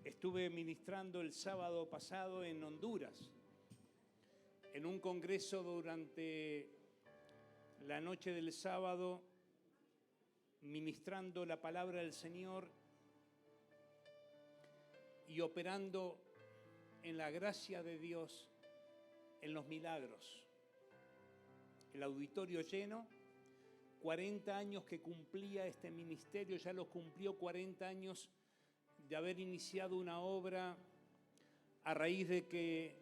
Estuve ministrando el sábado pasado en Honduras, en un congreso durante la noche del sábado, ministrando la palabra del Señor y operando en la gracia de Dios, en los milagros. El auditorio lleno, 40 años que cumplía este ministerio, ya los cumplió 40 años de haber iniciado una obra a raíz de que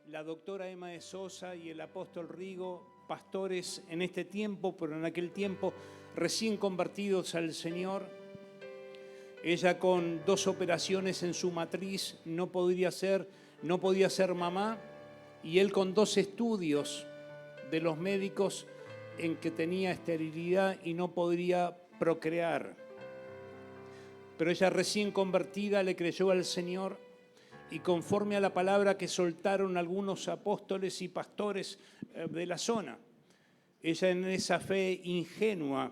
la doctora Emma de Sosa y el apóstol Rigo, pastores en este tiempo, pero en aquel tiempo recién convertidos al Señor, ella con 2 operaciones en su matriz no podía ser mamá, y él con 2 estudios de los médicos en que tenía esterilidad y no podría procrear. Pero ella recién convertida le creyó al Señor y conforme a la palabra que soltaron algunos apóstoles y pastores de la zona, ella en esa fe ingenua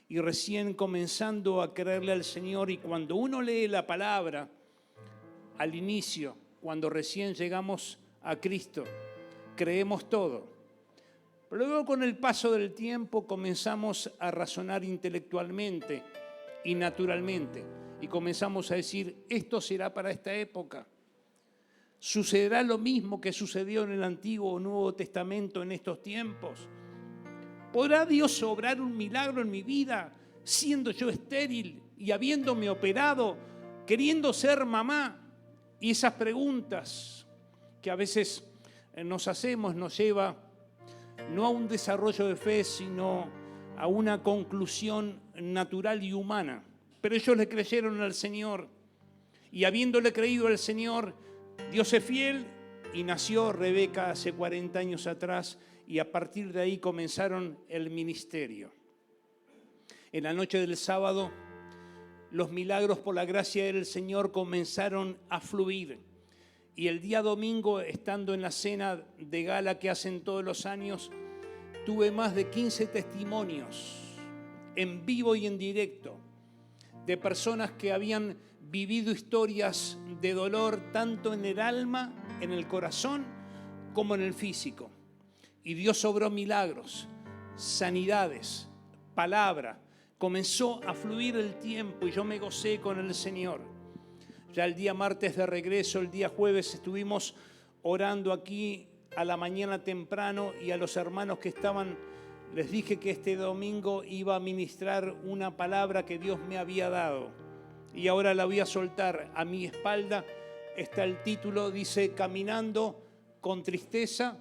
y recién comenzando a creerle al Señor, y cuando uno lee la palabra al inicio, cuando recién llegamos a Cristo, creemos todo. Pero luego con el paso del tiempo comenzamos a razonar intelectualmente y naturalmente. Y comenzamos a decir, esto será para esta época. ¿Sucederá lo mismo que sucedió en el Antiguo o Nuevo Testamento en estos tiempos? ¿Podrá Dios obrar un milagro en mi vida siendo yo estéril y habiéndome operado, queriendo ser mamá? Y esas preguntas que a veces nos hacemos nos lleva no a un desarrollo de fe, sino a una conclusión natural y humana. Pero ellos le creyeron al Señor, y habiéndole creído al Señor, Dios es fiel, y nació Rebeca hace 40 años atrás, y a partir de ahí comenzaron el ministerio. En la noche del sábado, los milagros por la gracia del Señor comenzaron a fluir, y el día domingo, estando en la cena de gala que hacen todos los años, tuve más de 15 testimonios en vivo y en directo, de personas que habían vivido historias de dolor tanto en el alma, en el corazón, como en el físico. Y Dios obró milagros, sanidades, palabra. Comenzó a fluir el tiempo y yo me gocé con el Señor. Ya el día martes de regreso, el día jueves estuvimos orando aquí a la mañana temprano, y a los hermanos que estaban les dije que este domingo iba a ministrar una palabra que Dios me había dado, y ahora la voy a soltar. A mi espalda está el título, dice Caminando con tristeza,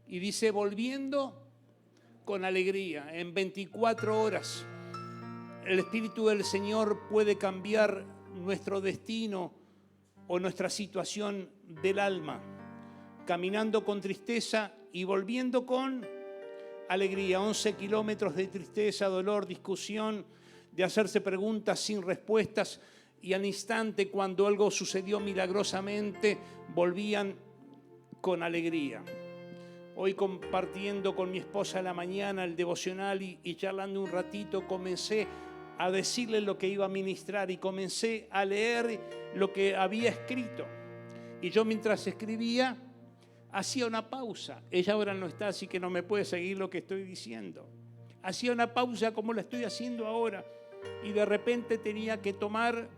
y dice Volviendo con alegría. En 24 horas el Espíritu del Señor puede cambiar nuestro destino o nuestra situación del alma, caminando con tristeza y volviendo con alegría. 11 kilómetros de tristeza, dolor, discusión, de hacerse preguntas sin respuestas, y al instante, cuando algo sucedió milagrosamente, volvían con alegría. Hoy, compartiendo con mi esposa a la mañana el devocional y charlando un ratito, comencé a decirle lo que iba a ministrar y comencé a leer lo que había escrito. Y yo, mientras escribía, hacía una pausa. Ella ahora no está, así que no me puede seguir lo que estoy diciendo. Hacía una pausa como la estoy haciendo ahora, y de repente tenía que tomar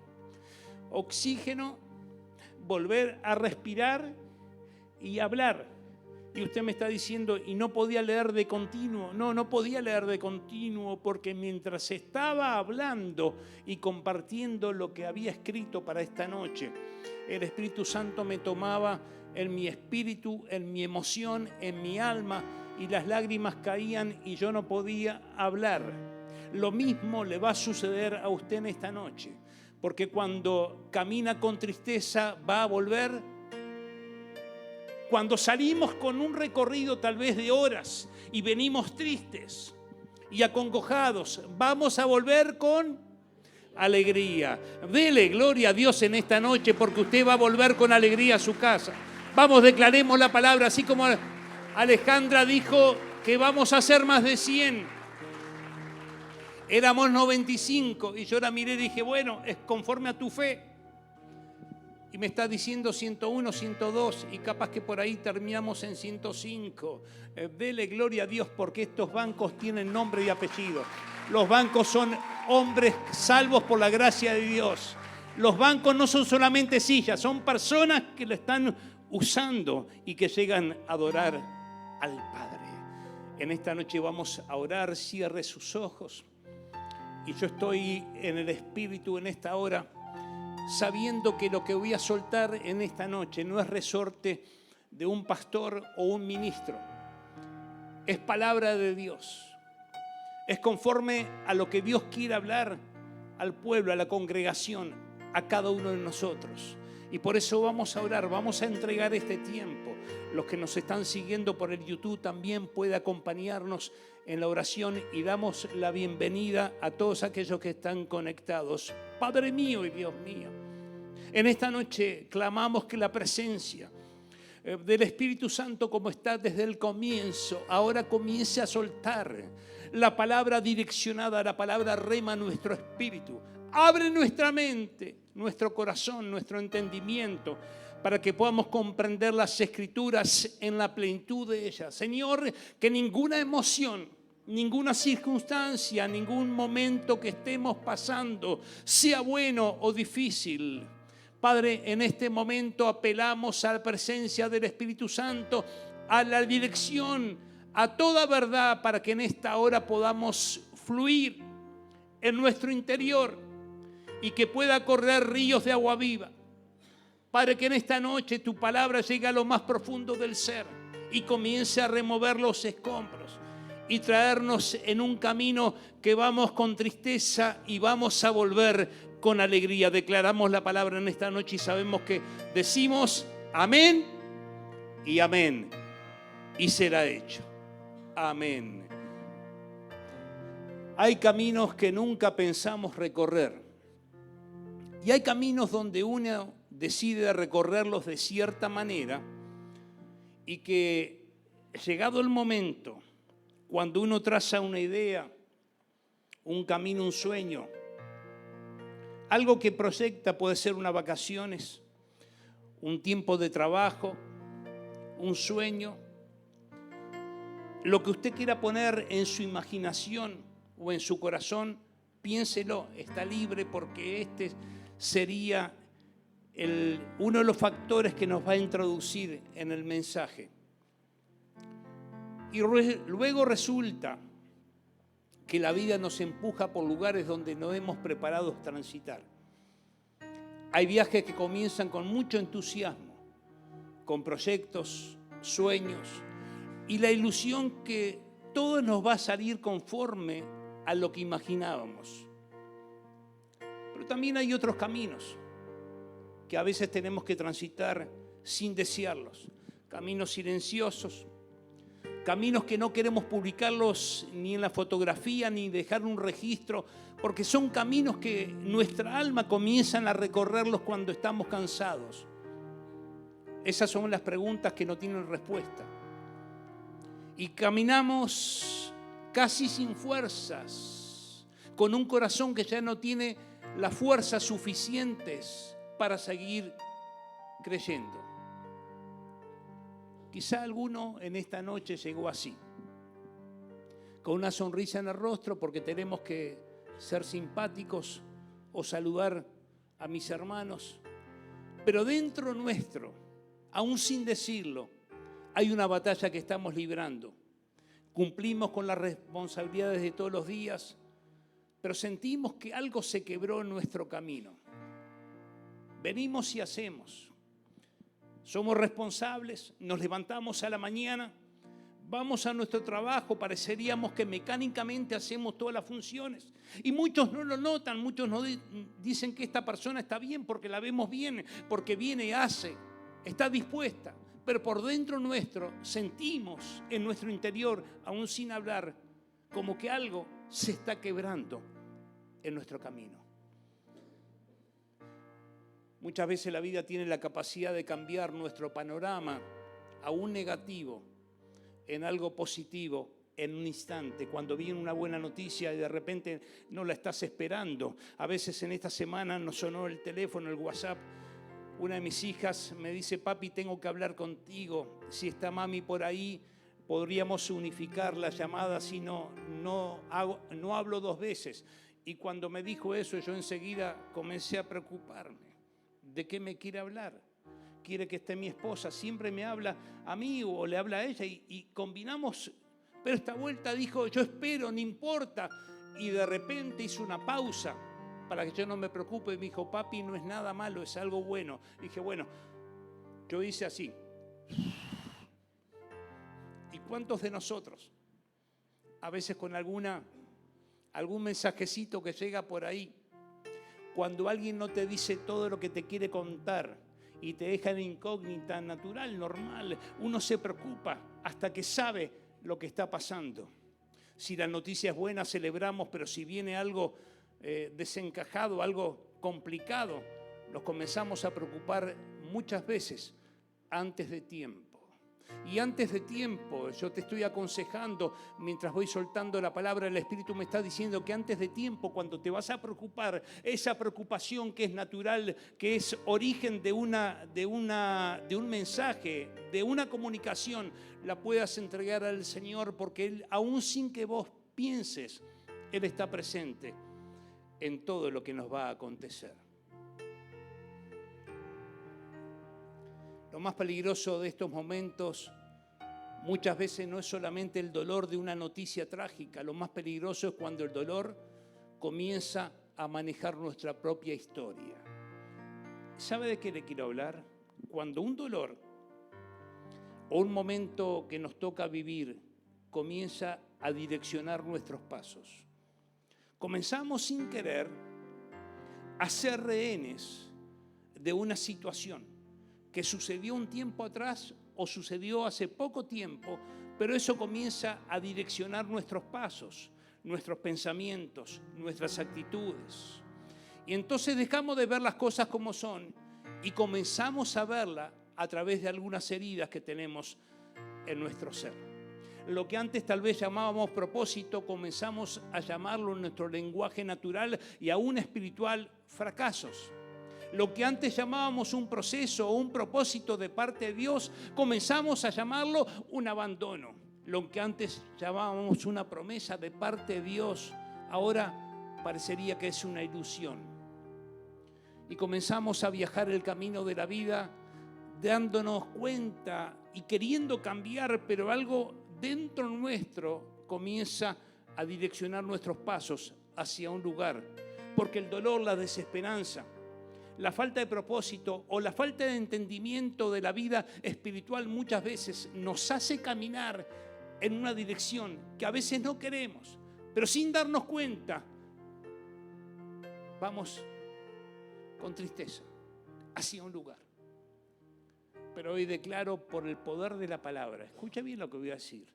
oxígeno, volver a respirar y hablar. Y usted me está diciendo, y no podía leer de continuo. No podía leer de continuo, porque mientras estaba hablando y compartiendo lo que había escrito para esta noche, el Espíritu Santo me tomaba en mi espíritu, en mi emoción, en mi alma, y las lágrimas caían y yo no podía hablar. Lo mismo le va a suceder a usted en esta noche, porque cuando camina con tristeza va a volver. Cuando salimos con un recorrido tal vez de horas y venimos tristes y acongojados, vamos a volver con alegría. Dele gloria a Dios en esta noche, porque usted va a volver con alegría a su casa. Vamos, declaremos la palabra, así como Alejandra dijo que vamos a hacer más de 100. Éramos 95 y yo la miré y dije, bueno, es conforme a tu fe. Y me está diciendo 101, 102 y capaz que por ahí terminamos en 105. Dele gloria a Dios porque estos bancos tienen nombre y apellido. Los bancos son hombres salvos por la gracia de Dios. Los bancos no son solamente sillas, son personas que lo están usando y que llegan a adorar al Padre. En esta noche vamos a orar, cierre sus ojos. Y yo estoy en el Espíritu en esta hora, sabiendo que lo que voy a soltar en esta noche no es resorte de un pastor o un ministro. Es palabra de Dios. Es conforme a lo que Dios quiere hablar al pueblo, a la congregación, a cada uno de nosotros. Y por eso vamos a orar, vamos a entregar este tiempo. Los que nos están siguiendo por el YouTube también pueden acompañarnos en la oración y damos la bienvenida a todos aquellos que están conectados. Padre mío y Dios mío, en esta noche clamamos que la presencia del Espíritu Santo, como está desde el comienzo, ahora comience a soltar la palabra direccionada, la palabra rema nuestro espíritu. Abre nuestra mente, nuestro corazón, nuestro entendimiento, para que podamos comprender las Escrituras en la plenitud de ellas. Señor, que ninguna emoción, ninguna circunstancia, ningún momento que estemos pasando, sea bueno o difícil, Padre, en este momento apelamos a la presencia del Espíritu Santo, a la dirección, a toda verdad, para que en esta hora podamos fluir en nuestro interior y que pueda correr ríos de agua viva. Padre, que en esta noche tu palabra llegue a lo más profundo del ser y comience a remover los escombros y traernos en un camino que vamos con tristeza y vamos a volver con alegría. Declaramos la palabra en esta noche y sabemos que decimos amén y amén. Y será hecho. Amén. Hay caminos que nunca pensamos recorrer. Y hay caminos donde uno decide recorrerlos de cierta manera y que llegado el momento, cuando uno traza una idea, un camino, un sueño, algo que proyecta, puede ser unas vacaciones, un tiempo de trabajo, un sueño, lo que usted quiera poner en su imaginación o en su corazón, piénselo, está libre, porque este sería uno de los factores que nos va a introducir en el mensaje. Y luego resulta que la vida nos empuja por lugares donde no hemos preparado transitar. Hay viajes que comienzan con mucho entusiasmo, con proyectos, sueños y la ilusión que todo nos va a salir conforme a lo que imaginábamos. Pero también hay otros caminos que a veces tenemos que transitar sin desearlos, caminos silenciosos, caminos que no queremos publicarlos ni en la fotografía ni dejar un registro, porque son caminos que nuestra alma comienza a recorrerlos cuando estamos cansados. Esas son las preguntas que no tienen respuesta. Y caminamos casi sin fuerzas, con un corazón que ya no tiene las fuerzas suficientes para seguir creyendo. Quizá alguno en esta noche llegó así, con una sonrisa en el rostro porque tenemos que ser simpáticos o saludar a mis hermanos, pero dentro nuestro, aún sin decirlo, hay una batalla que estamos librando. Cumplimos con las responsabilidades de todos los días, pero sentimos que algo se quebró en nuestro camino. Venimos y hacemos. Somos responsables, nos levantamos a la mañana, vamos a nuestro trabajo, pareceríamos que mecánicamente hacemos todas las funciones. Y muchos no lo notan, muchos no dicen que esta persona está bien porque la vemos bien, porque viene y hace, está dispuesta. Pero por dentro nuestro sentimos en nuestro interior, aún sin hablar, como que algo se está quebrando en nuestro camino. Muchas veces la vida tiene la capacidad de cambiar nuestro panorama a un negativo en algo positivo en un instante, cuando viene una buena noticia y de repente no la estás esperando. A veces en esta semana nos sonó el teléfono, el WhatsApp, Una de mis hijas me dice, papi, tengo que hablar contigo. Si está mami por ahí, podríamos unificar la llamada, si no hablo dos veces. Y cuando me dijo eso, yo enseguida comencé a preocuparme. ¿De qué me quiere hablar? Quiere que esté mi esposa, siempre me habla a mí o le habla a ella y combinamos. Pero esta vuelta dijo, yo espero, no importa. Y de repente hizo una pausa para que yo no me preocupe. Y me dijo, papi, no es nada malo, es algo bueno. Y dije, bueno, yo hice así. ¿Y cuántos de nosotros? A veces con algún mensajecito que llega por ahí, cuando alguien no te dice todo lo que te quiere contar y te deja en incógnita natural, normal, uno se preocupa hasta que sabe lo que está pasando. Si la noticia es buena, celebramos, pero si viene algo desencajado, algo complicado, nos comenzamos a preocupar muchas veces antes de tiempo. Y antes de tiempo, yo te estoy aconsejando, mientras voy soltando la palabra, el Espíritu me está diciendo que antes de tiempo, cuando te vas a preocupar, esa preocupación que es natural, que es origen de un mensaje, de una comunicación, la puedas entregar al Señor, porque Él, aún sin que vos pienses, Él está presente en todo lo que nos va a acontecer. Lo más peligroso de estos momentos muchas veces no es solamente el dolor de una noticia trágica, lo más peligroso es cuando el dolor comienza a manejar nuestra propia historia. ¿Sabe de qué le quiero hablar? Cuando un dolor o un momento que nos toca vivir comienza a direccionar nuestros pasos. Comenzamos sin querer a ser rehenes de una situación que sucedió un tiempo atrás o sucedió hace poco tiempo, pero eso comienza a direccionar nuestros pasos, nuestros pensamientos, nuestras actitudes. Y entonces dejamos de ver las cosas como son y comenzamos a verlas a través de algunas heridas que tenemos en nuestro ser. Lo que antes tal vez llamábamos propósito, comenzamos a llamarlo en nuestro lenguaje natural y aún espiritual fracasos. Lo que antes llamábamos un proceso o un propósito de parte de Dios, comenzamos a llamarlo un abandono. Lo que antes llamábamos una promesa de parte de Dios, ahora parecería que es una ilusión. Y comenzamos a viajar el camino de la vida dándonos cuenta y queriendo cambiar, pero algo dentro nuestro comienza a direccionar nuestros pasos hacia un lugar. Porque el dolor, la desesperanza, la falta de propósito o la falta de entendimiento de la vida espiritual muchas veces nos hace caminar en una dirección que a veces no queremos, pero sin darnos cuenta, vamos con tristeza hacia un lugar. Pero hoy declaro por el poder de la palabra, escucha bien lo que voy a decir,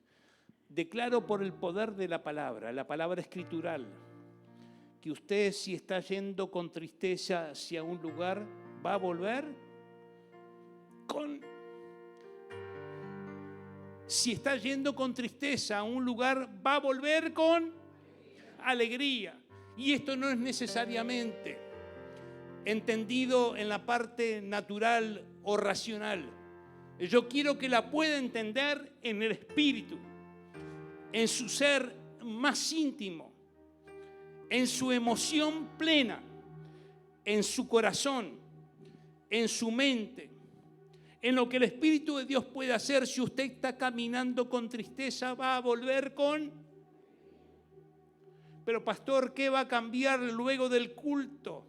declaro por el poder de la palabra escritural, que usted, si está yendo con tristeza hacia un lugar, va a volver si está yendo con tristeza a un lugar, va a volver con alegría. Y esto no es necesariamente entendido en la parte natural o racional. Yo quiero que la pueda entender en el espíritu, en su ser más íntimo, en su emoción plena, en su corazón, en su mente, en lo que el Espíritu de Dios puede hacer. Si usted está caminando con tristeza, va a volver con... Pero pastor, ¿qué va a cambiar luego del culto?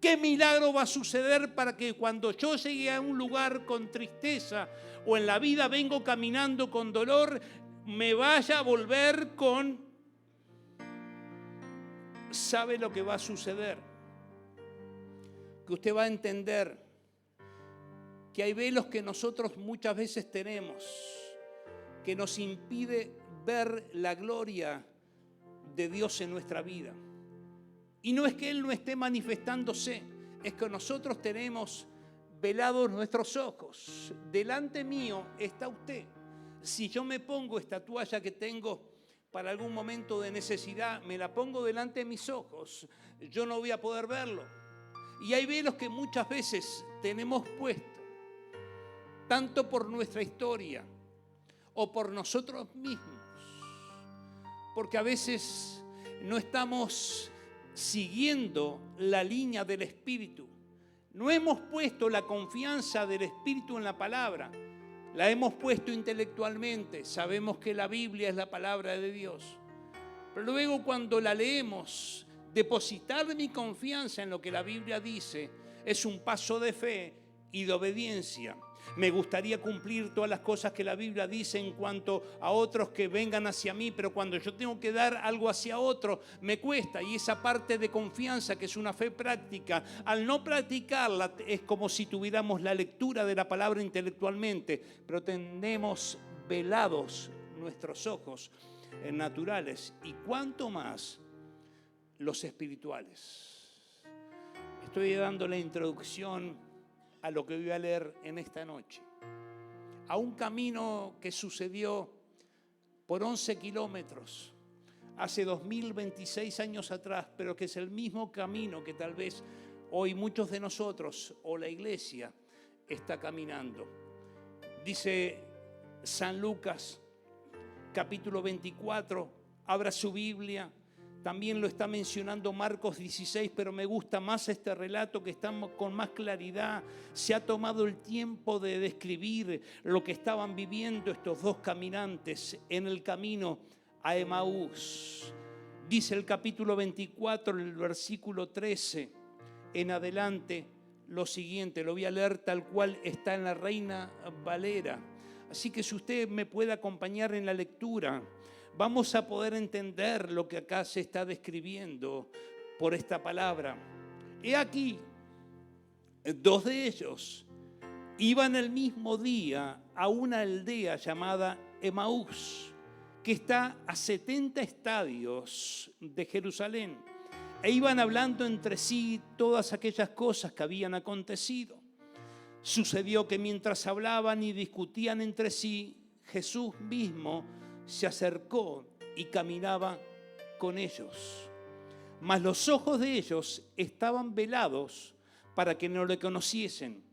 ¿Qué milagro va a suceder para que cuando yo llegue a un lugar con tristeza o en la vida vengo caminando con dolor, me vaya a volver con... ¿Sabe lo que va a suceder? Que usted va a entender que hay velos que nosotros muchas veces tenemos que nos impide ver la gloria de Dios en nuestra vida. Y no es que Él no esté manifestándose, es que nosotros tenemos velados nuestros ojos. Delante mío está usted. Si yo me pongo esta toalla que tengo para algún momento de necesidad, me la pongo delante de mis ojos, yo no voy a poder verlo. Y hay velos que muchas veces tenemos puestos, tanto por nuestra historia o por nosotros mismos, porque a veces no estamos siguiendo la línea del Espíritu. No hemos puesto la confianza del Espíritu en la palabra, la hemos puesto intelectualmente. Sabemos que la Biblia es la palabra de Dios, pero luego cuando la leemos, depositar mi confianza en lo que la Biblia dice es un paso de fe y de obediencia. Me gustaría cumplir todas las cosas que la Biblia dice en cuanto a otros que vengan hacia mí, pero cuando yo tengo que dar algo hacia otro, me cuesta. Y esa parte de confianza, que es una fe práctica, al no practicarla es como si tuviéramos la lectura de la palabra intelectualmente, pero tenemos velados nuestros ojos naturales, y cuánto más los espirituales. Estoy dando la introducción a lo que voy a leer en esta noche, a un camino que sucedió por 11 kilómetros hace 2026 años atrás, pero que es el mismo camino que tal vez hoy muchos de nosotros o la iglesia está caminando. Dice San Lucas, capítulo 24, abra su Biblia. También lo está mencionando Marcos 16, pero me gusta más este relato que está con más claridad. Se ha tomado el tiempo de describir lo que estaban viviendo estos dos caminantes en el camino a Emaús. Dice el capítulo 24, el versículo 13 en adelante, lo siguiente. Lo voy a leer tal cual está en la Reina Valera. Así que si usted me puede acompañar en la lectura, vamos a poder entender lo que acá se está describiendo por esta palabra. He aquí, dos de ellos iban el mismo día a una aldea llamada Emaús, que está a 70 estadios de Jerusalén, e iban hablando entre sí todas aquellas cosas que habían acontecido. Sucedió que mientras hablaban y discutían entre sí, Jesús mismo se acercó y caminaba con ellos. Mas los ojos de ellos estaban velados para que no le conociesen.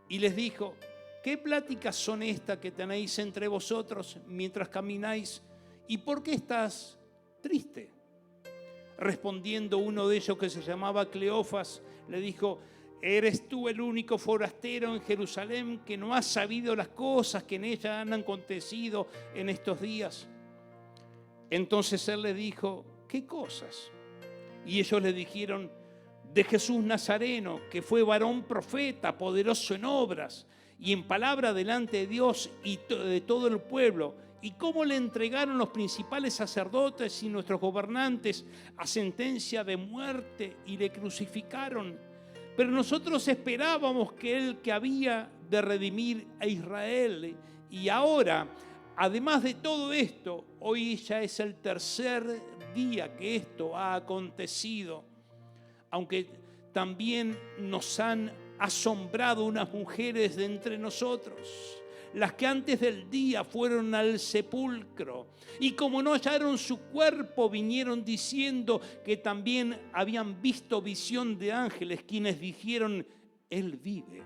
Y les dijo: ¿qué pláticas son estas que tenéis entre vosotros mientras camináis? ¿Y por qué estás triste? Respondiendo uno de ellos, que se llamaba Cleofas, le dijo: ¿eres tú el único forastero en Jerusalén que no has sabido las cosas que en ella han acontecido en estos días? Entonces él le dijo: ¿qué cosas? Y ellos le dijeron: de Jesús Nazareno, que fue varón profeta, poderoso en obras y en palabra delante de Dios y de todo el pueblo, y cómo le entregaron los principales sacerdotes y nuestros gobernantes a sentencia de muerte y le crucificaron. Pero nosotros esperábamos que Él, que había de redimir a Israel, y ahora, además de todo esto, hoy ya es el tercer día que esto ha acontecido. Aunque también nos han asombrado unas mujeres de entre nosotros, las que antes del día fueron al sepulcro, y como no hallaron su cuerpo, vinieron diciendo que también habían visto visión de ángeles, quienes dijeron: Él vive.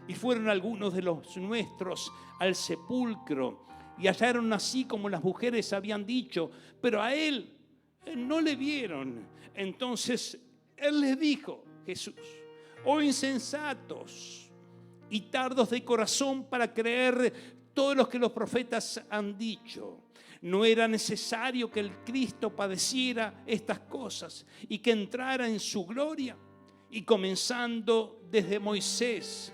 Y fueron algunos de los nuestros al sepulcro, y hallaron así como las mujeres habían dicho, pero a Él no le vieron. Entonces Él les dijo, Jesús: oh insensatos y tardos de corazón para creer todo lo que los profetas han dicho. ¿No era necesario que el Cristo padeciera estas cosas y que entrara en su gloria? Y comenzando desde Moisés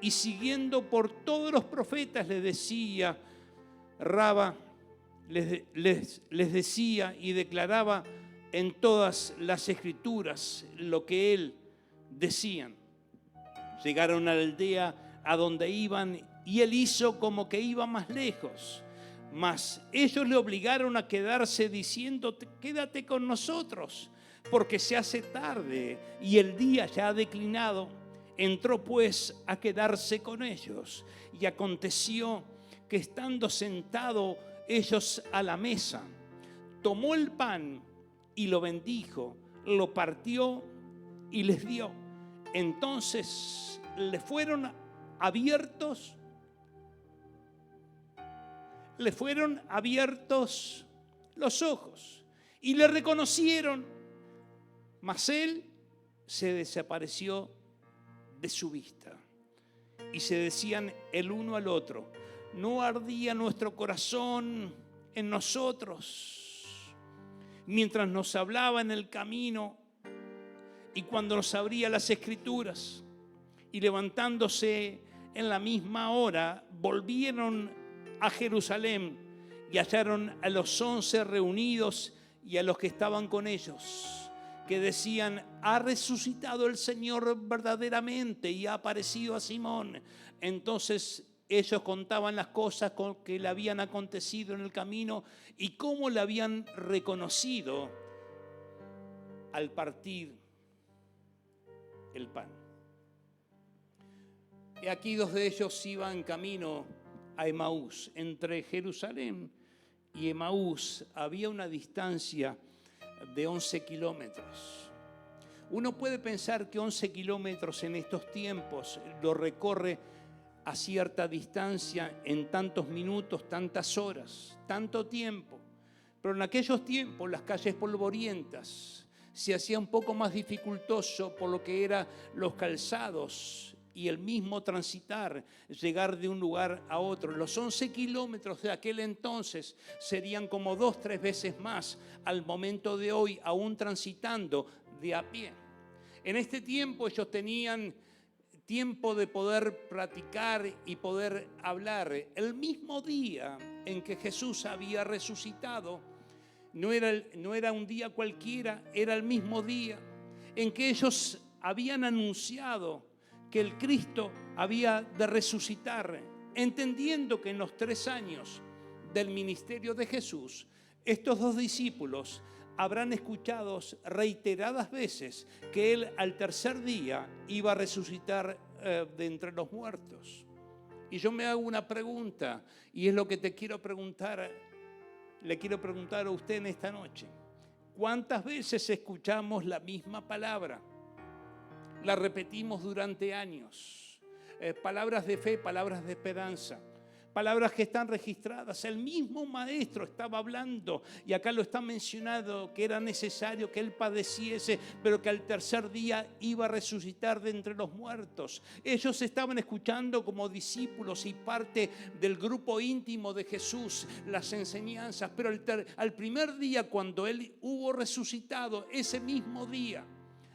y siguiendo por todos los profetas, les decía, les decía y declaraba en todas las escrituras lo que él decían. Llegaron a la aldea a donde iban y él hizo como que iba más lejos. Mas ellos le obligaron a quedarse diciendo: quédate con nosotros, porque se hace tarde y el día ya ha declinado. Entró pues a quedarse con ellos. Y aconteció que estando sentado ellos a la mesa, tomó el pan y lo bendijo, lo partió y les dio. Entonces le fueron abiertos los ojos y le reconocieron, mas él se desapareció de su vista. Y se decían el uno al otro: ¿no ardía nuestro corazón en nosotros mientras nos hablaba en el camino y cuando nos abría las Escrituras? Y levantándose en la misma hora, volvieron a Jerusalén y hallaron a los 11 reunidos y a los que estaban con ellos, que decían: ha resucitado el Señor verdaderamente y ha aparecido a Simón. Entonces ellos contaban las cosas que le habían acontecido en el camino y cómo le habían reconocido al partir el pan. Y aquí 2 de ellos iban camino a Emaús. Entre Jerusalén y Emaús había una distancia de 11 kilómetros. Uno puede pensar que 11 kilómetros en estos tiempos lo recorre a cierta distancia en tantos minutos, tantas horas, tanto tiempo. Pero en aquellos tiempos las calles polvorientas se hacía un poco más dificultoso por lo que eran los calzados y el mismo transitar, llegar de un lugar a otro. Los 11 kilómetros de aquel entonces serían como 2-3 veces más al momento de hoy, aún transitando de a pie. En este tiempo ellos tenían tiempo de poder platicar y poder hablar. El mismo día en que Jesús había resucitado, no era un día cualquiera, era el mismo día en que ellos habían anunciado que el Cristo había de resucitar, entendiendo que en los 3 años del ministerio de Jesús, estos 2 discípulos habrán escuchado reiteradas veces que Él al tercer día iba a resucitar de entre los muertos. Y yo me hago una pregunta, y es lo que le quiero preguntar a usted en esta noche. ¿Cuántas veces escuchamos la misma palabra? La repetimos durante años. Palabras de fe, palabras de esperanza, palabras que están registradas. El mismo maestro estaba hablando, y acá lo está mencionado, que era necesario que él padeciese, pero que al tercer día iba a resucitar de entre los muertos. Ellos estaban escuchando como discípulos y parte del grupo íntimo de Jesús las enseñanzas, pero al primer día, cuando él hubo resucitado, ese mismo día,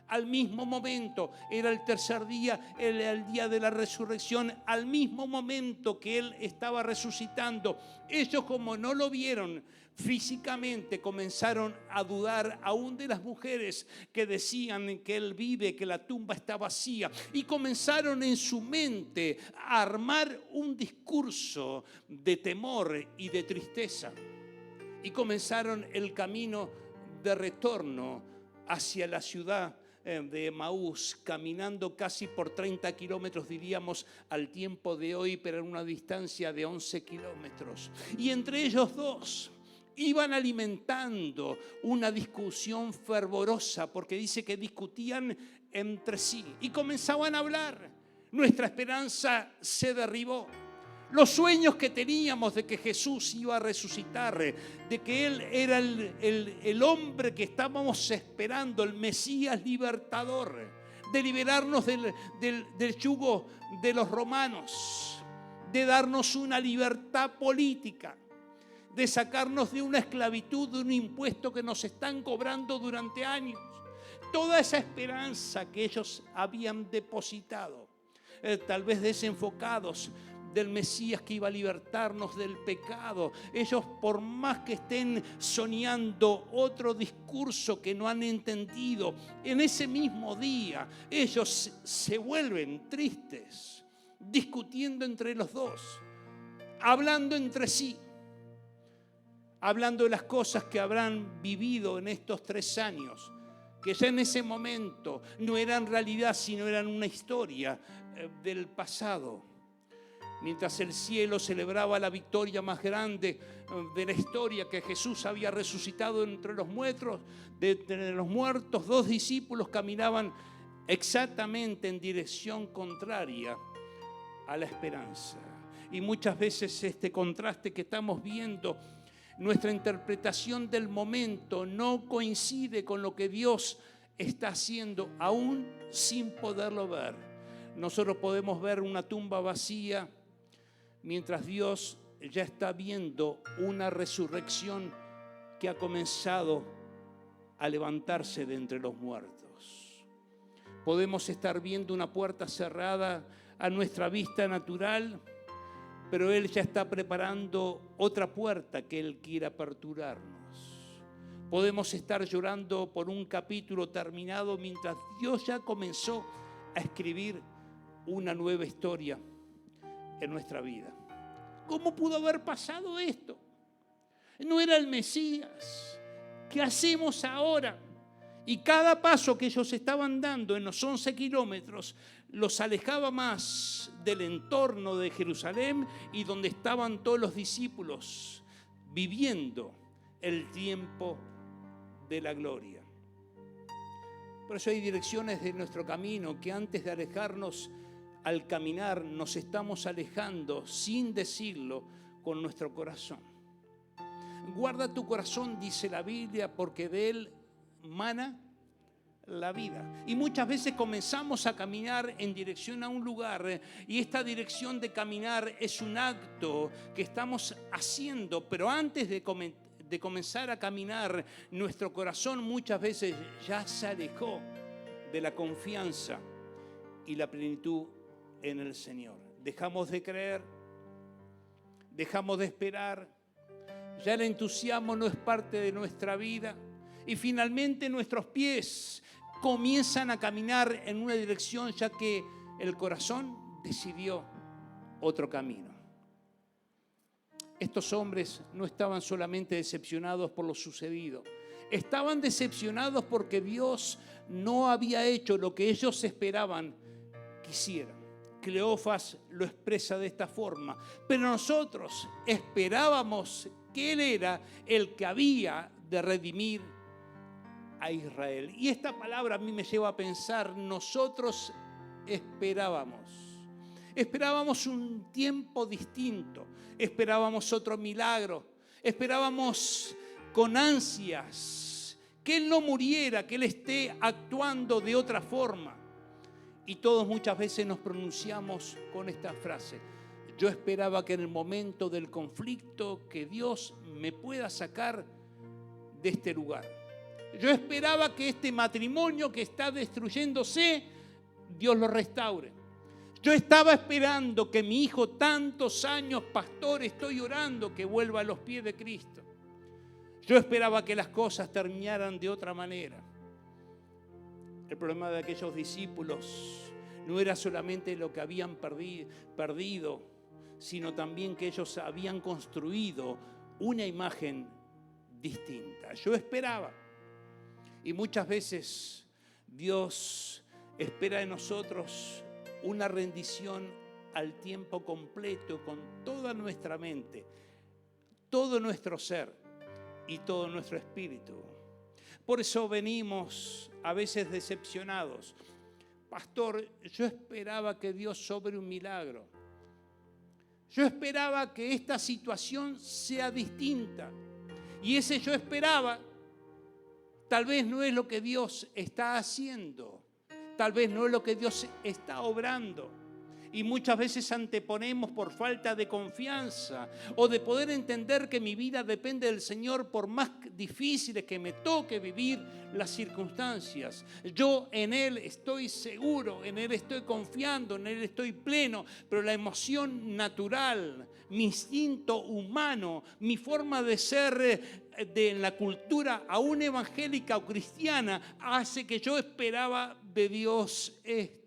al mismo momento, era el tercer día, era el día de la resurrección, al mismo momento que Él estaba resucitando. Ellos, como no lo vieron físicamente, comenzaron a dudar aún de las mujeres que decían que Él vive, que la tumba está vacía, y comenzaron en su mente a armar un discurso de temor y de tristeza, y comenzaron el camino de retorno hacia la ciudad de Emaús, caminando casi por 30 kilómetros, diríamos, al tiempo de hoy, pero en una distancia de 11 kilómetros. Y entre ellos 2 iban alimentando una discusión fervorosa, porque dice que discutían entre sí y comenzaban a hablar. Nuestra esperanza se derribó. Los sueños que teníamos de que Jesús iba a resucitar, de que Él era el hombre que estábamos esperando, el Mesías libertador, de liberarnos del yugo de los romanos, de darnos una libertad política, de sacarnos de una esclavitud, de un impuesto que nos están cobrando durante años. Toda esa esperanza que ellos habían depositado, tal vez desenfocados del Mesías que iba a libertarnos del pecado. Ellos, por más que estén soñando otro discurso que no han entendido, en ese mismo día ellos se vuelven tristes, discutiendo entre los 2, hablando entre sí, hablando de las cosas que habrán vivido en estos 3 años, que ya en ese momento no eran realidad, sino eran una historia del pasado. Mientras el cielo celebraba la victoria más grande de la historia, que Jesús había resucitado entre los muertos, 2 discípulos caminaban exactamente en dirección contraria a la esperanza. Y muchas veces este contraste que estamos viendo, nuestra interpretación del momento no coincide con lo que Dios está haciendo, aún sin poderlo ver. Nosotros podemos ver una tumba vacía, mientras Dios ya está viendo una resurrección que ha comenzado a levantarse de entre los muertos. Podemos estar viendo una puerta cerrada a nuestra vista natural, pero Él ya está preparando otra puerta que Él quiere aperturarnos. Podemos estar llorando por un capítulo terminado mientras Dios ya comenzó a escribir una nueva historia en nuestra vida. ¿Cómo pudo haber pasado esto? No era el Mesías. ¿Qué hacemos ahora? Y cada paso que ellos estaban dando en los 11 kilómetros los alejaba más del entorno de Jerusalén y donde estaban todos los discípulos viviendo el tiempo de la gloria. Por eso hay direcciones de nuestro camino que antes de alejarnos al caminar nos estamos alejando sin decirlo con nuestro corazón. Guarda tu corazón, dice la Biblia, porque de él mana la vida. Y muchas veces comenzamos a caminar en dirección a un lugar y esta dirección de caminar es un acto que estamos haciendo, pero antes de comenzar a caminar, nuestro corazón muchas veces ya se alejó de la confianza y la plenitud en el Señor. Dejamos de creer, dejamos de esperar, ya el entusiasmo no es parte de nuestra vida y finalmente nuestros pies comienzan a caminar en una dirección ya que el corazón decidió otro camino. Estos hombres no estaban solamente decepcionados por lo sucedido, estaban decepcionados porque Dios no había hecho lo que ellos esperaban que hiciera. Cleofas lo expresa de esta forma, pero nosotros esperábamos que Él era el que había de redimir a Israel. Y esta palabra a mí me lleva a pensar, nosotros esperábamos un tiempo distinto, esperábamos otro milagro, esperábamos con ansias que Él no muriera, que Él esté actuando de otra forma. Y todos muchas veces nos pronunciamos con esta frase: yo esperaba que en el momento del conflicto que Dios me pueda sacar de este lugar. Yo esperaba que este matrimonio que está destruyéndose, Dios lo restaure. Yo estaba esperando que mi hijo, tantos años, pastor, estoy orando que vuelva a los pies de Cristo. Yo esperaba que las cosas terminaran de otra manera. El problema de aquellos discípulos no era solamente lo que habían perdido, sino también que ellos habían construido una imagen distinta. Yo esperaba. Y muchas veces Dios espera de nosotros una rendición al tiempo completo con toda nuestra mente, todo nuestro ser y todo nuestro espíritu. Por eso venimos a veces decepcionados. Pastor, yo esperaba que Dios sobre un milagro. Yo esperaba que esta situación sea distinta. Y ese yo esperaba tal vez no es lo que Dios está haciendo. Tal vez no es lo que Dios está obrando. Y muchas veces anteponemos por falta de confianza o de poder entender que mi vida depende del Señor por más difíciles que me toque vivir las circunstancias. Yo en Él estoy seguro, en Él estoy confiando, en Él estoy pleno, pero la emoción natural, mi instinto humano, mi forma de ser en la cultura aún evangélica o cristiana hace que yo esperaba de Dios esto.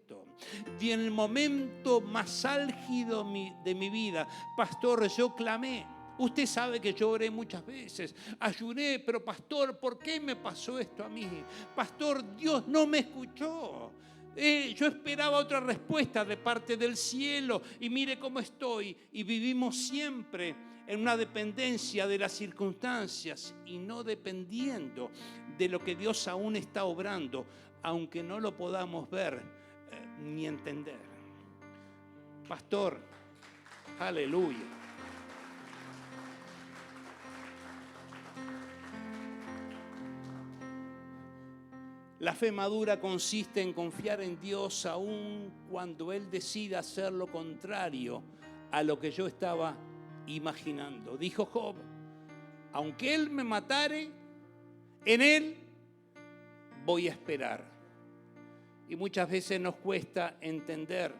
Y en el momento más álgido de mi vida, pastor, yo clamé. Usted sabe que yo oré muchas veces, ayuné, pero pastor, ¿por qué me pasó esto a mí? Pastor, Dios no me escuchó. Yo esperaba otra respuesta de parte del cielo y mire cómo estoy. Y vivimos siempre en una dependencia de las circunstancias y no dependiendo de lo que Dios aún está obrando aunque no lo podamos ver ni entender. Pastor, aleluya. La fe madura consiste en confiar en Dios aun cuando Él decida hacer lo contrario a lo que yo estaba imaginando. Dijo Job, aunque Él me matare, en Él voy a esperar. Y muchas veces nos cuesta entender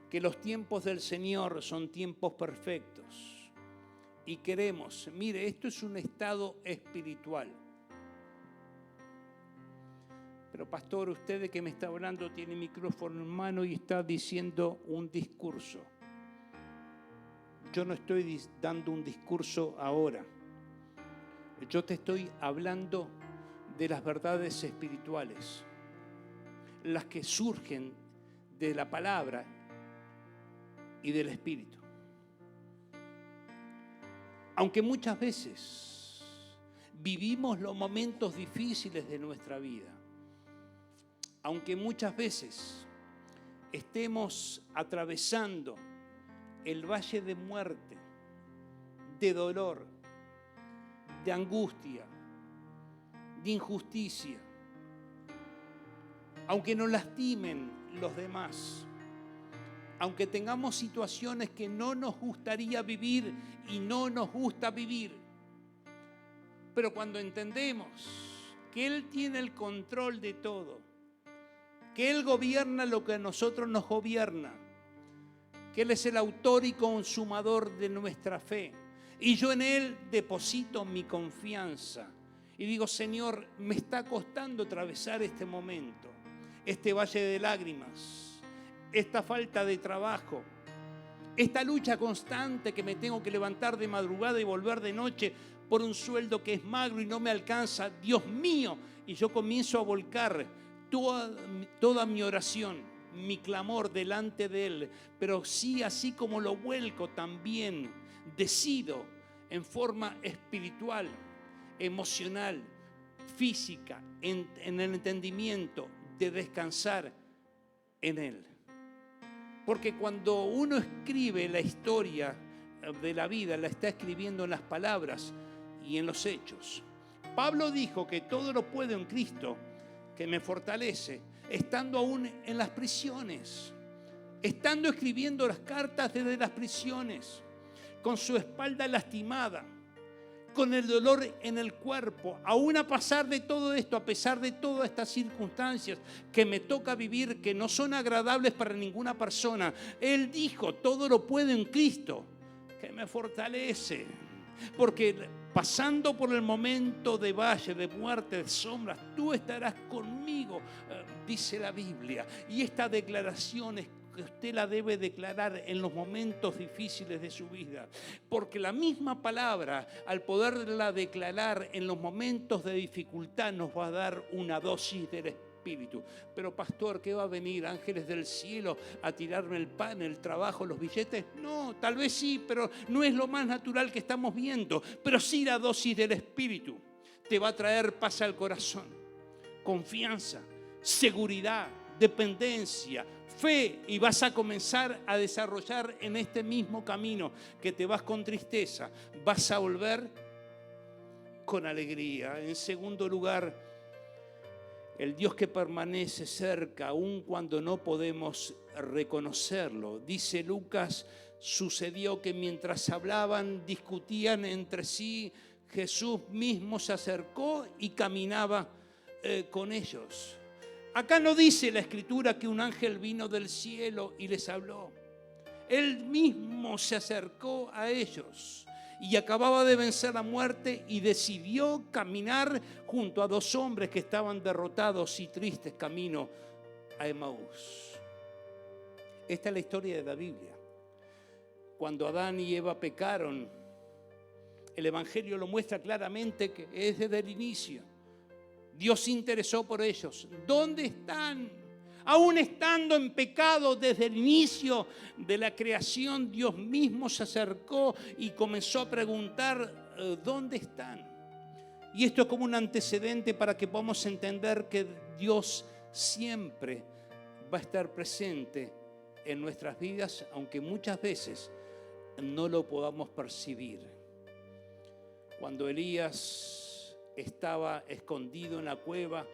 que los tiempos del Señor son tiempos perfectos. Y queremos, mire, esto es un estado espiritual. Pero pastor, usted de que me está hablando tiene el micrófono en mano y está diciendo un discurso. Yo no estoy dando un discurso ahora. Yo te estoy hablando de las verdades espirituales, las que surgen de la palabra y del Espíritu. Aunque muchas veces vivimos los momentos difíciles de nuestra vida, aunque muchas veces estemos atravesando el valle de muerte, de dolor, de angustia, de injusticia, aunque nos lastimen los demás, aunque tengamos situaciones que no nos gustaría vivir y no nos gusta vivir, pero cuando entendemos que Él tiene el control de todo, que Él gobierna lo que a nosotros nos gobierna, que Él es el autor y consumador de nuestra fe, y yo en Él deposito mi confianza, y digo, Señor, me está costando atravesar este momento, este valle de lágrimas, esta falta de trabajo, esta lucha constante que me tengo que levantar de madrugada y volver de noche por un sueldo que es magro y no me alcanza, Dios mío, y yo comienzo a volcar toda mi oración, mi clamor delante de Él, pero sí, así como lo vuelco, también decido en forma espiritual, emocional, física, en el entendimiento de descansar en Él. Porque cuando uno escribe la historia de la vida, la está escribiendo en las palabras y en los hechos. Pablo dijo que todo lo puedo en Cristo, que me fortalece, estando aún en las prisiones, estando escribiendo las cartas desde las prisiones, con su espalda lastimada, con el dolor en el cuerpo, aún a pasar de todo esto, a pesar de todas estas circunstancias que me toca vivir, que no son agradables para ninguna persona. Él dijo, todo lo puedo en Cristo, que me fortalece. Porque pasando por el momento de valle, de muerte, de sombras, tú estarás conmigo, dice la Biblia. Y esta declaración es que usted la debe declarar en los momentos difíciles de su vida. Porque la misma palabra, al poderla declarar en los momentos de dificultad, nos va a dar una dosis del Espíritu. Pero pastor, ¿qué va a venir? ¿Ángeles del cielo a tirarme el pan, el trabajo, los billetes? No, tal vez sí, pero no es lo más natural que estamos viendo. Pero sí la dosis del Espíritu te va a traer paz al corazón, confianza, seguridad, dependencia, fe, y vas a comenzar a desarrollar en este mismo camino que te vas con tristeza, vas a volver con alegría. En segundo lugar, el Dios que permanece cerca aun cuando no podemos reconocerlo. Dice Lucas, sucedió que mientras hablaban, discutían entre sí, Jesús mismo se acercó y caminaba con ellos. Acá no dice la Escritura que un ángel vino del cielo y les habló. Él mismo se acercó a ellos y acababa de vencer la muerte y decidió caminar junto a dos hombres que estaban derrotados y tristes camino a Emaús. Esta es la historia de la Biblia. Cuando Adán y Eva pecaron, el Evangelio lo muestra claramente que es desde el inicio. Dios se interesó por ellos. ¿Dónde están? Aún estando en pecado desde el inicio de la creación, Dios mismo se acercó y comenzó a preguntar, ¿dónde están? Y esto es como un antecedente para que podamos entender que Dios siempre va a estar presente en nuestras vidas, aunque muchas veces no lo podamos percibir. Cuando Elías estaba escondido en la cueva,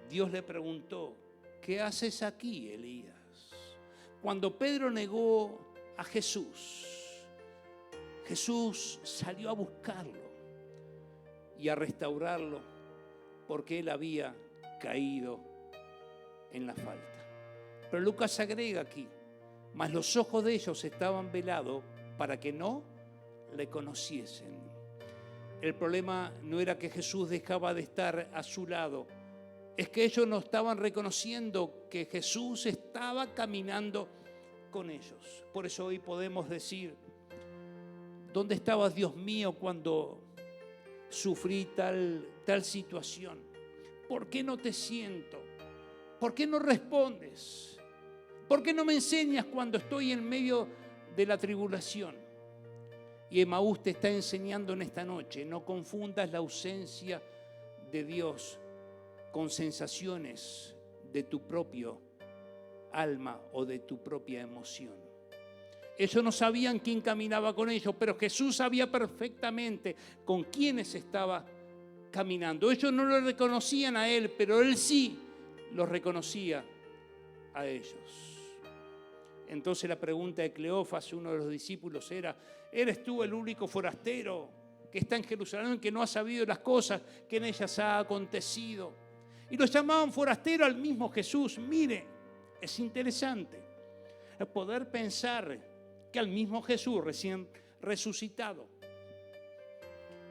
Dios le preguntó: ¿qué haces aquí, Elías? Cuando Pedro negó a Jesús, Jesús salió a buscarlo y a restaurarlo, porque él había caído en la falta. Pero Lucas agrega aquí: mas los ojos de ellos estaban velados para que no le conociesen. El problema no era que Jesús dejaba de estar a su lado, es que ellos no estaban reconociendo que Jesús estaba caminando con ellos. Por eso hoy podemos decir: ¿dónde estabas, Dios mío, cuando sufrí tal situación? ¿Por qué no te siento? ¿Por qué no respondes? ¿Por qué no me enseñas cuando estoy en medio de la tribulación? Y Emaús te está enseñando en esta noche: no confundas la ausencia de Dios con sensaciones de tu propio alma o de tu propia emoción. Ellos no sabían quién caminaba con ellos, pero Jesús sabía perfectamente con quiénes estaba caminando. Ellos no lo reconocían a Él, pero Él sí los reconocía a ellos. Entonces la pregunta de Cleofas, uno de los discípulos, era: ¿eres tú el único forastero que está en Jerusalén, que no ha sabido las cosas que en ellas ha acontecido? Y lo llamaban forastero al mismo Jesús. Mire, es interesante poder pensar que al mismo Jesús recién resucitado,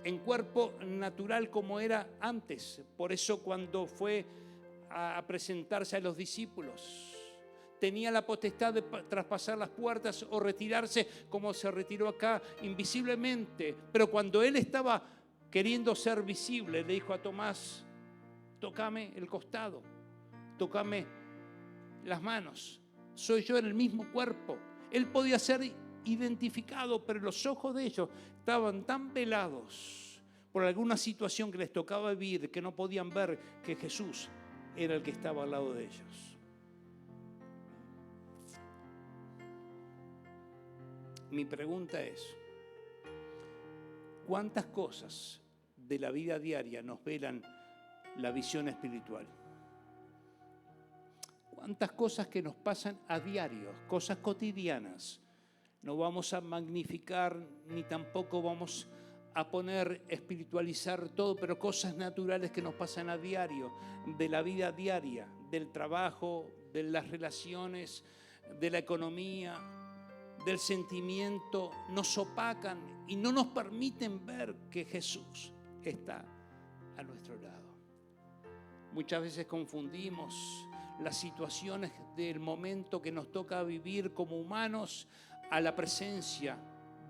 en cuerpo natural como era antes. Por eso cuando fue a presentarse a los discípulos, tenía la potestad de traspasar las puertas o retirarse como se retiró acá invisiblemente. Pero cuando él estaba queriendo ser visible, le dijo a Tomás: tócame el costado, tócame las manos, soy yo en el mismo cuerpo. Él podía ser identificado, pero los ojos de ellos estaban tan velados por alguna situación que les tocaba vivir que no podían ver que Jesús era el que estaba al lado de ellos. Mi pregunta es: ¿cuántas cosas de la vida diaria nos velan la visión espiritual? ¿Cuántas cosas que nos pasan a diario, cosas cotidianas? No vamos a magnificar ni tampoco vamos a espiritualizar todo, pero cosas naturales que nos pasan a diario, de la vida diaria, del trabajo, de las relaciones, de la economía, del sentimiento, nos opacan y no nos permiten ver que Jesús está a nuestro lado. Muchas veces confundimos las situaciones del momento que nos toca vivir como humanos a la presencia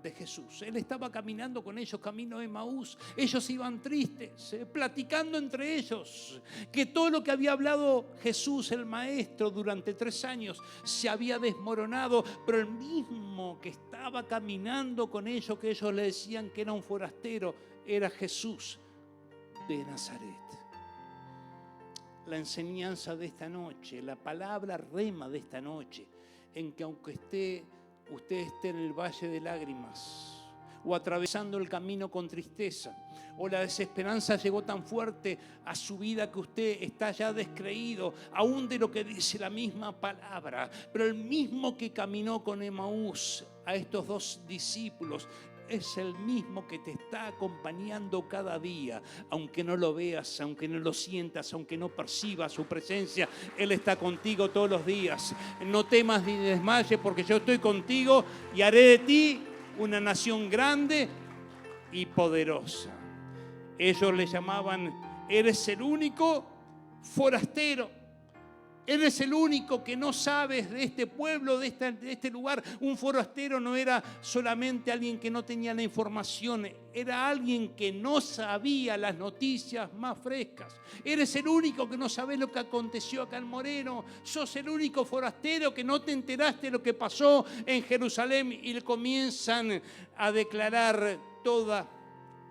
de Jesús. Él estaba caminando con ellos, camino de Emaús. Ellos iban tristes, platicando entre ellos que todo lo que había hablado Jesús, el Maestro, durante 3 años se había desmoronado, pero el mismo que estaba caminando con ellos, que ellos le decían que era un forastero, era Jesús de Nazaret. La enseñanza de esta noche, la palabra rema de esta noche, en que aunque usted esté en el valle de lágrimas o atravesando el camino con tristeza, o la desesperanza llegó tan fuerte a su vida que usted está ya descreído aún de lo que dice la misma palabra, pero el mismo que caminó con Emaús a estos 2 discípulos es el mismo que te está acompañando cada día, aunque no lo veas, aunque no lo sientas, aunque no percibas su presencia. Él está contigo todos los días. No temas ni desmayes, porque yo estoy contigo y haré de ti una nación grande y poderosa. Ellos le llamaban: eres el único forastero. Eres el único que no sabes de este pueblo, de este lugar. Un forastero no era solamente alguien que no tenía la información, era alguien que no sabía las noticias más frescas. Eres el único que no sabes lo que aconteció acá en Moreno. Sos el único forastero que no te enteraste de lo que pasó en Jerusalén. Y le comienzan a declarar toda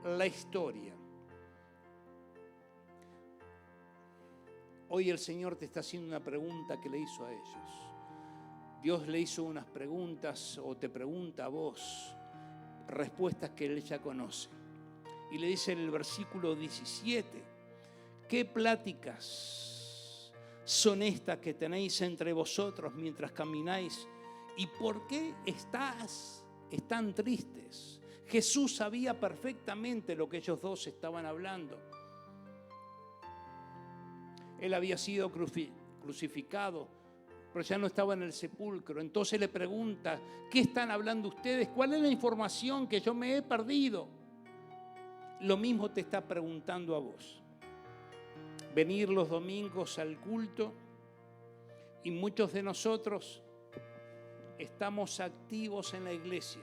la historia. Hoy el Señor te está haciendo una pregunta que le hizo a ellos. Dios le hizo unas preguntas o te pregunta a vos respuestas que Él ya conoce. Y le dice en el versículo 17, ¿qué pláticas son estas que tenéis entre vosotros mientras camináis? ¿Y por qué están tristes? Jesús sabía perfectamente lo que ellos dos estaban hablando. Él había sido crucificado, pero ya no estaba en el sepulcro. Entonces le pregunta, ¿qué están hablando ustedes? ¿Cuál es la información que yo me he perdido? Lo mismo te está preguntando a vos. Venir los domingos al culto y muchos de nosotros estamos activos en la iglesia.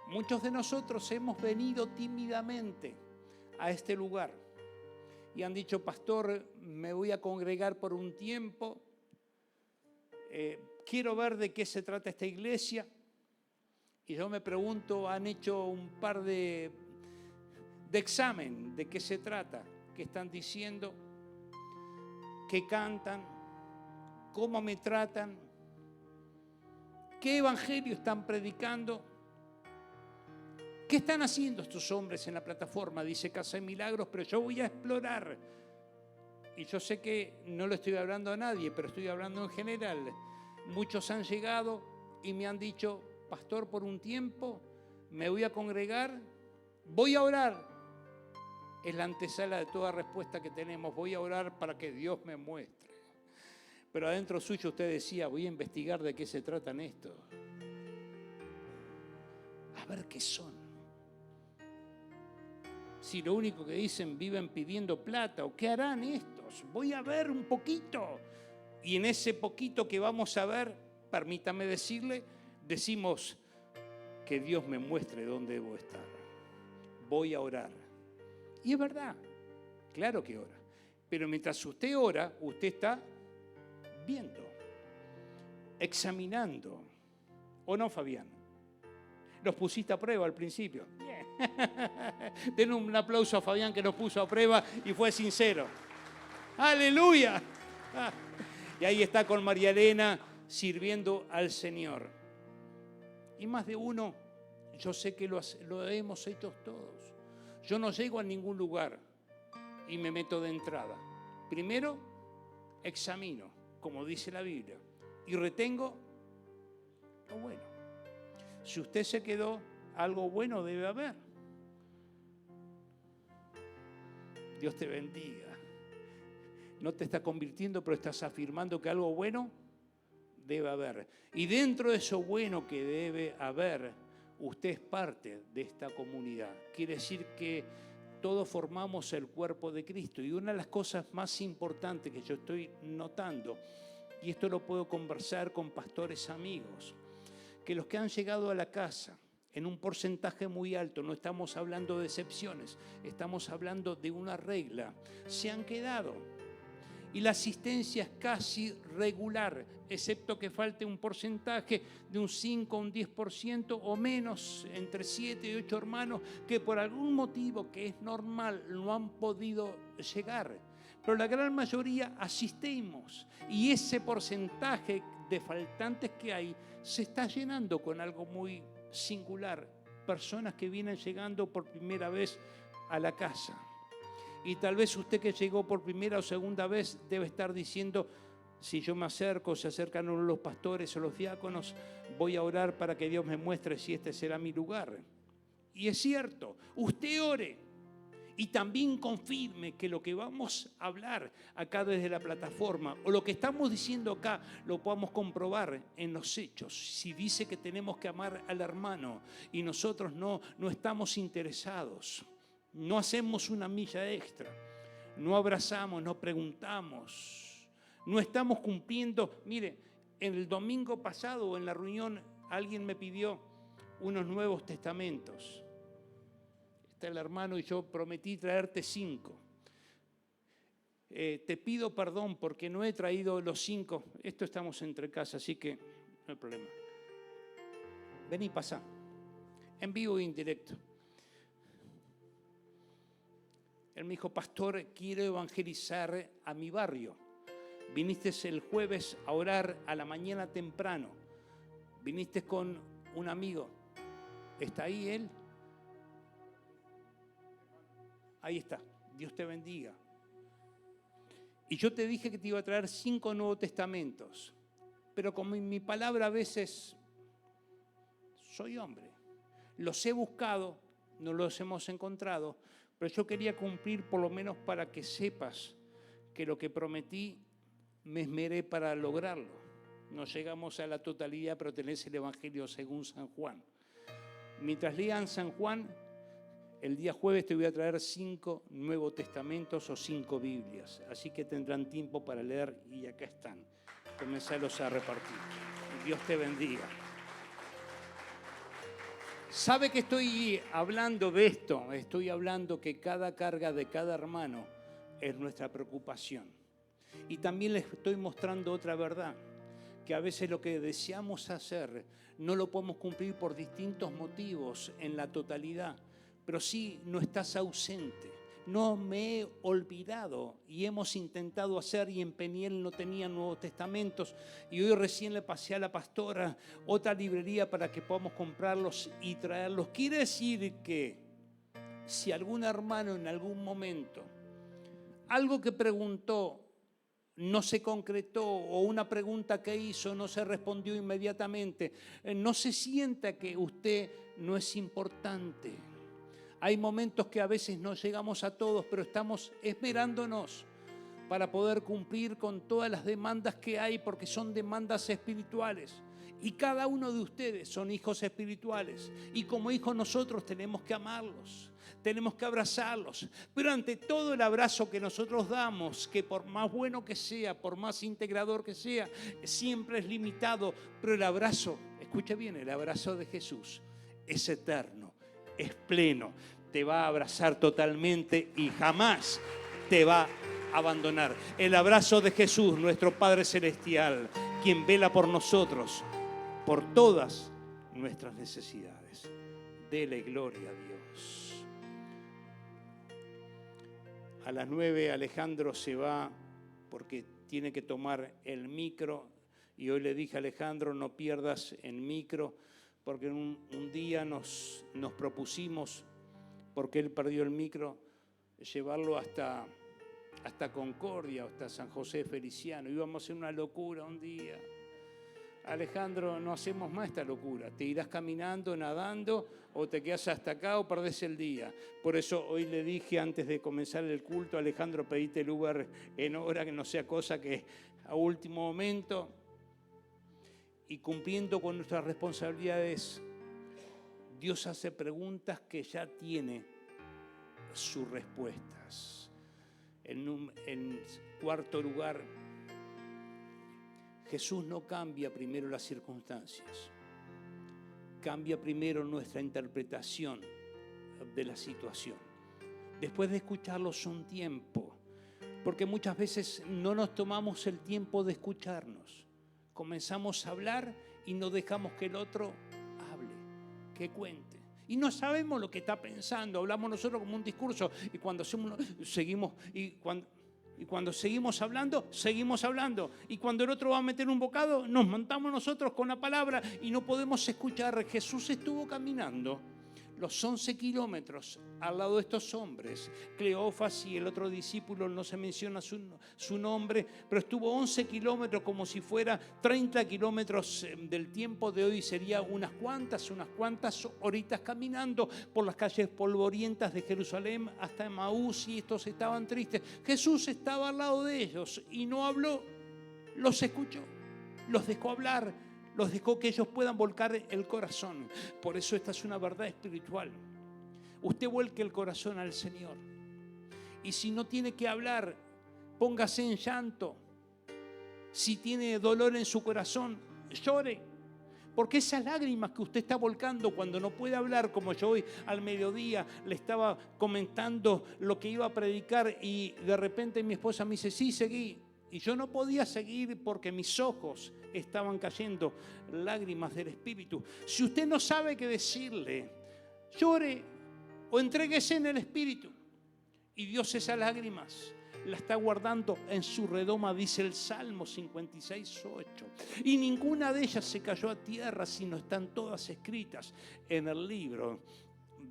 Muchos de nosotros hemos venido tímidamente a este lugar y han dicho, pastor, me voy a congregar por un tiempo, quiero ver de qué se trata esta iglesia. Y yo me pregunto, han hecho un par de examen de qué se trata, qué están diciendo, qué cantan, cómo me tratan, qué evangelio están predicando. ¿Qué están haciendo estos hombres en la plataforma? Dice Casa de Milagros, pero yo voy a explorar. Y yo sé que no le estoy hablando a nadie, pero estoy hablando en general. Muchos han llegado y me han dicho, pastor, por un tiempo me voy a congregar, voy a orar. Es la antesala de toda respuesta que tenemos. Voy a orar para que Dios me muestre. Pero adentro suyo usted decía, voy a investigar de qué se tratan estos. A ver qué son. Si lo único que dicen, viven pidiendo plata, ¿o qué harán estos? Voy a ver un poquito. Y en ese poquito que vamos a ver, permítame decirle, decimos que Dios me muestre dónde debo estar. Voy a orar. Y es verdad, claro que ora. Pero mientras usted ora, usted está viendo, examinando. ¿O no, Fabián? Los pusiste a prueba al principio. Den un aplauso a Fabián que nos puso a prueba y fue sincero. ¡Aleluya! Y ahí está con María Elena sirviendo al Señor. Y más de uno, yo sé que lo hemos hecho todos. Yo no llego a ningún lugar y me meto de entrada. Primero, examino, como dice la Biblia, y retengo lo bueno. Si usted se quedó, algo bueno debe haber. Dios te bendiga. No te está convirtiendo, pero estás afirmando que algo bueno debe haber. Y dentro de eso bueno que debe haber, usted es parte de esta comunidad. Quiere decir que todos formamos el cuerpo de Cristo. Y una de las cosas más importantes que yo estoy notando, y esto lo puedo conversar con pastores amigos, que los que han llegado a la casa en un porcentaje muy alto, no estamos hablando de excepciones, estamos hablando de una regla, se han quedado. Y la asistencia es casi regular, excepto que falte un porcentaje de un 5 o un 10% o menos, entre 7 y 8 hermanos, que por algún motivo que es normal no han podido llegar. Pero la gran mayoría asistimos y ese porcentaje de faltantes que hay se está llenando con algo muy singular. Personas que vienen llegando por primera vez a la casa. Y tal vez usted que llegó por primera o segunda vez debe estar diciendo, si yo me acerco, se acercan los pastores o los diáconos, voy a orar para que Dios me muestre si este será mi lugar. Y es cierto, usted ore y también confirme que lo que vamos a hablar acá desde la plataforma o lo que estamos diciendo acá lo podamos comprobar en los hechos. Si dice que tenemos que amar al hermano y nosotros no estamos interesados, no hacemos una milla extra, no abrazamos, no preguntamos, no estamos cumpliendo. Mire, el domingo pasado en la reunión alguien me pidió unos nuevos testamentos. Está el hermano y yo prometí traerte 5. Te pido perdón porque no he traído los 5. Esto estamos entre casa, así que no hay problema. Vení, pasá. En vivo e indirecto. Él me dijo, pastor, quiero evangelizar a mi barrio. Viniste el jueves a orar a la mañana temprano. Viniste con un amigo. ¿Está ahí él? Ahí está. Dios te bendiga. Y yo te dije que te iba a traer 5 Nuevos Testamentos. Pero como en mi palabra a veces soy hombre. Los he buscado, no los hemos encontrado, pero yo quería cumplir por lo menos para que sepas que lo que prometí me esmeré para lograrlo. No llegamos a la totalidad, pero tenés el Evangelio según San Juan. Mientras lean San Juan, el día jueves te voy a traer 5 Nuevos Testamentos o 5 Biblias. Así que tendrán tiempo para leer y acá están. Comenzarlos a repartir. Dios te bendiga. ¿Sabe que estoy hablando de esto? Estoy hablando que cada carga de cada hermano es nuestra preocupación. Y también les estoy mostrando otra verdad, que a veces lo que deseamos hacer no lo podemos cumplir por distintos motivos en la totalidad, pero sí no estás ausente. No me he olvidado y hemos intentado hacer, y en Peniel no tenían Nuevos Testamentos, y hoy recién le pasé a la pastora otra librería para que podamos comprarlos y traerlos. Quiere decir que si algún hermano en algún momento algo que preguntó no se concretó o una pregunta que hizo no se respondió inmediatamente, no se sienta que usted no es importante. Hay momentos que a veces no llegamos a todos, pero estamos esmerándonos para poder cumplir con todas las demandas que hay, porque son demandas espirituales. Y cada uno de ustedes son hijos espirituales. Y como hijos nosotros tenemos que amarlos, tenemos que abrazarlos. Pero ante todo el abrazo que nosotros damos, que por más bueno que sea, por más integrador que sea, siempre es limitado. Pero el abrazo, escuche bien, el abrazo de Jesús es eterno, es pleno. Te va a abrazar totalmente y jamás te va a abandonar. El abrazo de Jesús, nuestro Padre Celestial, quien vela por nosotros, por todas nuestras necesidades. Dele gloria a Dios. A las 9 Alejandro se va porque tiene que tomar el micro. Y hoy le dije a Alejandro, no pierdas el micro, porque un día nos propusimos, porque él perdió el micro, llevarlo hasta Concordia, hasta San José Feliciano. Íbamos a hacer una locura un día. Alejandro, no hacemos más esta locura. Te irás caminando, nadando, o te quedas hasta acá o perdés el día. Por eso hoy le dije antes de comenzar el culto, Alejandro, pedite el Uber en hora, que no sea cosa que a último momento. Y cumpliendo con nuestras responsabilidades, Dios hace preguntas que ya tiene sus respuestas. En cuarto lugar, Jesús no cambia primero las circunstancias, cambia primero nuestra interpretación de la situación. Después de escucharlos un tiempo, porque muchas veces no nos tomamos el tiempo de escucharnos. Comenzamos a hablar y no dejamos que el otro hable, que cuente. Y no sabemos lo que está pensando. Hablamos nosotros como un discurso y cuando seguimos hablando, seguimos hablando. Y cuando el otro va a meter un bocado, nos montamos nosotros con la palabra y no podemos escuchar. Jesús estuvo caminando los 11 kilómetros al lado de estos hombres. Cleofas y el otro discípulo, no se menciona su nombre, pero estuvo 11 kilómetros como si fuera 30 kilómetros del tiempo de hoy. Sería unas cuantas horitas caminando por las calles polvorientas de Jerusalén hasta Emaús, y estos estaban tristes. Jesús estaba al lado de ellos y no habló, los escuchó, los dejó hablar, los dejó que ellos puedan volcar el corazón. Por eso esta es una verdad espiritual. Usted vuelque el corazón al Señor. Y si no tiene que hablar, póngase en llanto. Si tiene dolor en su corazón, llore. Porque esas lágrimas que usted está volcando cuando no puede hablar, como yo hoy al mediodía le estaba comentando lo que iba a predicar, y de repente mi esposa me dice, sí, seguí. Y yo no podía seguir porque mis ojos estaban cayendo lágrimas del Espíritu. Si usted no sabe qué decirle, llore o entréguese en el Espíritu. Y Dios esas lágrimas la está guardando en su redoma, dice el Salmo 56:8. Y ninguna de ellas se cayó a tierra, sino están todas escritas en el libro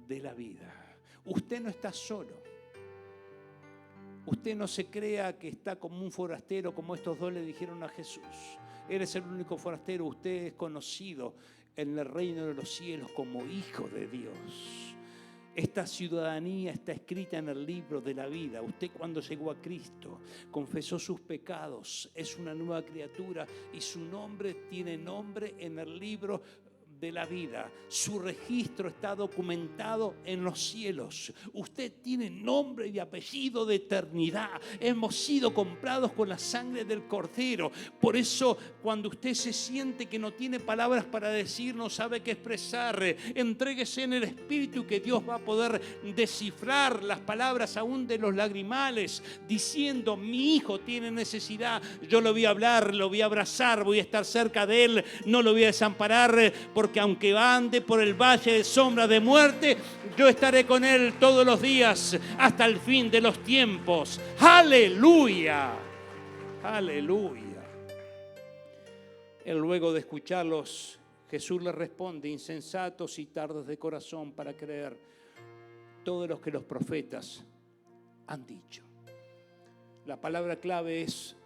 de la vida. Usted no está solo. Usted no se crea que está como un forastero, como estos dos le dijeron a Jesús. Eres el único forastero, usted es conocido en el reino de los cielos como hijo de Dios. Esta ciudadanía está escrita en el libro de la vida. Usted, cuando llegó a Cristo, confesó sus pecados, es una nueva criatura y su nombre tiene nombre en el libro de la vida. Su registro está documentado en los cielos. Usted tiene nombre y apellido de eternidad. Hemos sido comprados con la sangre del Cordero. Por eso, cuando usted se siente que no tiene palabras para decir, no sabe qué expresar, entréguese en el Espíritu, que Dios va a poder descifrar las palabras aún de los lagrimales, diciendo: mi hijo tiene necesidad. Yo lo voy a hablar, lo voy a abrazar, voy a estar cerca de él, no lo voy a desamparar, porque aunque ande por el valle de sombra de muerte, yo estaré con él todos los días hasta el fin de los tiempos. ¡Aleluya! ¡Aleluya! Y luego de escucharlos, Jesús les responde: insensatos y tardos de corazón para creer todo lo que los profetas han dicho. La palabra clave es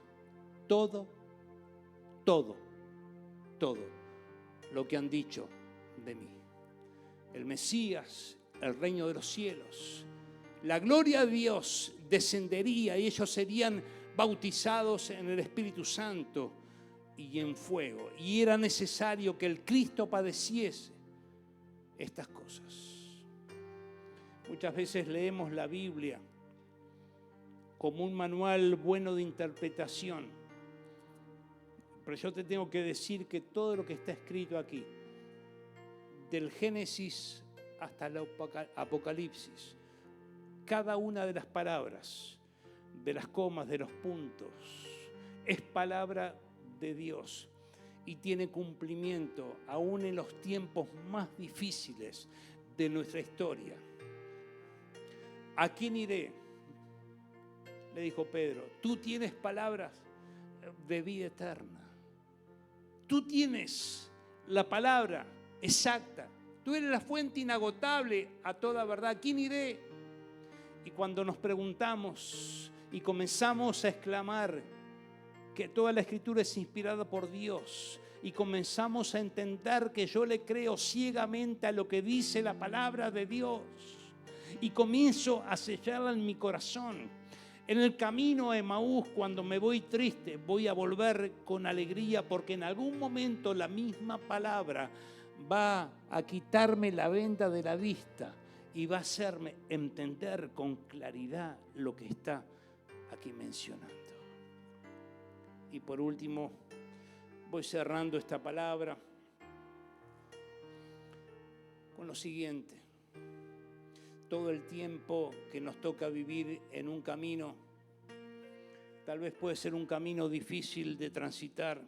todo lo que han dicho de mí. El Mesías, el reino de los cielos, la gloria de Dios descendería y ellos serían bautizados en el Espíritu Santo y en fuego. Y era necesario que el Cristo padeciese estas cosas. Muchas veces leemos la Biblia como un manual bueno de interpretación. Pero yo te tengo que decir que todo lo que está escrito aquí, del Génesis hasta el Apocalipsis, cada una de las palabras, de las comas, de los puntos, es palabra de Dios y tiene cumplimiento aún en los tiempos más difíciles de nuestra historia. ¿A quién iré?, le dijo Pedro. Tú tienes palabras de vida eterna. Tú tienes la palabra exacta. Tú eres la fuente inagotable a toda verdad. ¿A quién iré? Y cuando nos preguntamos y comenzamos a exclamar que toda la Escritura es inspirada por Dios, y comenzamos a entender que yo le creo ciegamente a lo que dice la palabra de Dios, y comienzo a sellarla en mi corazón. En el camino a Emaús, cuando me voy triste, voy a volver con alegría, porque en algún momento la misma palabra va a quitarme la venda de la vista y va a hacerme entender con claridad lo que está aquí mencionando. Y por último, voy cerrando esta palabra con lo siguiente. Todo el tiempo que nos toca vivir en un camino, tal vez puede ser un camino difícil de transitar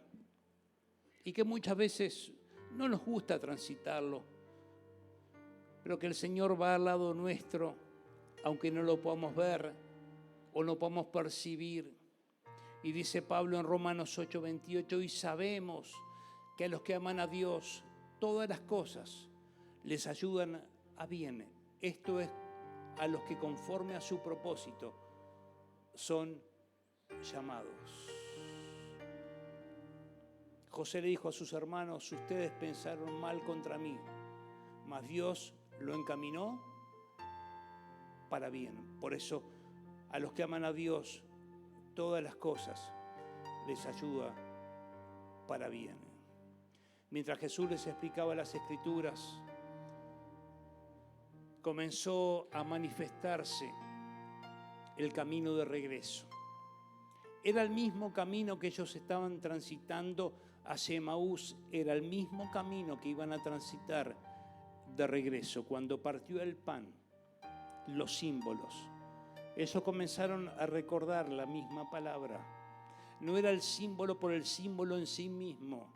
y que muchas veces no nos gusta transitarlo, pero que el Señor va al lado nuestro, aunque no lo podamos ver o no podamos percibir. Y dice Pablo en Romanos 8:28: y sabemos que a los que aman a Dios, todas las cosas les ayudan a bien. Esto es, a los que conforme a su propósito son llamados. José le dijo a sus hermanos: ustedes pensaron mal contra mí, mas Dios lo encaminó para bien. Por eso, a los que aman a Dios, todas las cosas les ayuda para bien. Mientras Jesús les explicaba las Escrituras, comenzó a manifestarse el camino de regreso. Era el mismo camino que ellos estaban transitando hacia Emaús, era el mismo camino que iban a transitar de regreso. Cuando partió el pan, los símbolos, ellos comenzaron a recordar la misma palabra. No era el símbolo por el símbolo en sí mismo.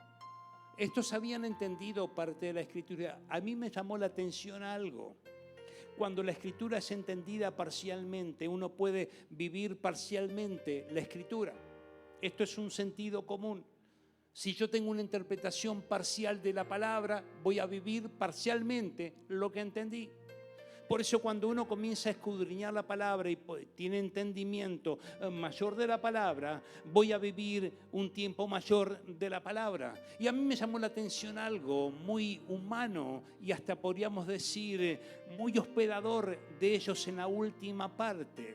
Estos habían entendido parte de la Escritura. A mí me llamó la atención algo. cuando la Escritura es entendida parcialmente, uno puede vivir parcialmente la Escritura. Esto es un sentido común. Si yo tengo una interpretación parcial de la palabra, voy a vivir parcialmente lo que entendí. Por eso cuando uno comienza a escudriñar la palabra y tiene entendimiento mayor de la palabra, voy a vivir un tiempo mayor de la palabra. Y a mí me llamó la atención algo muy humano y hasta podríamos decir muy hospedador de ellos en la última parte.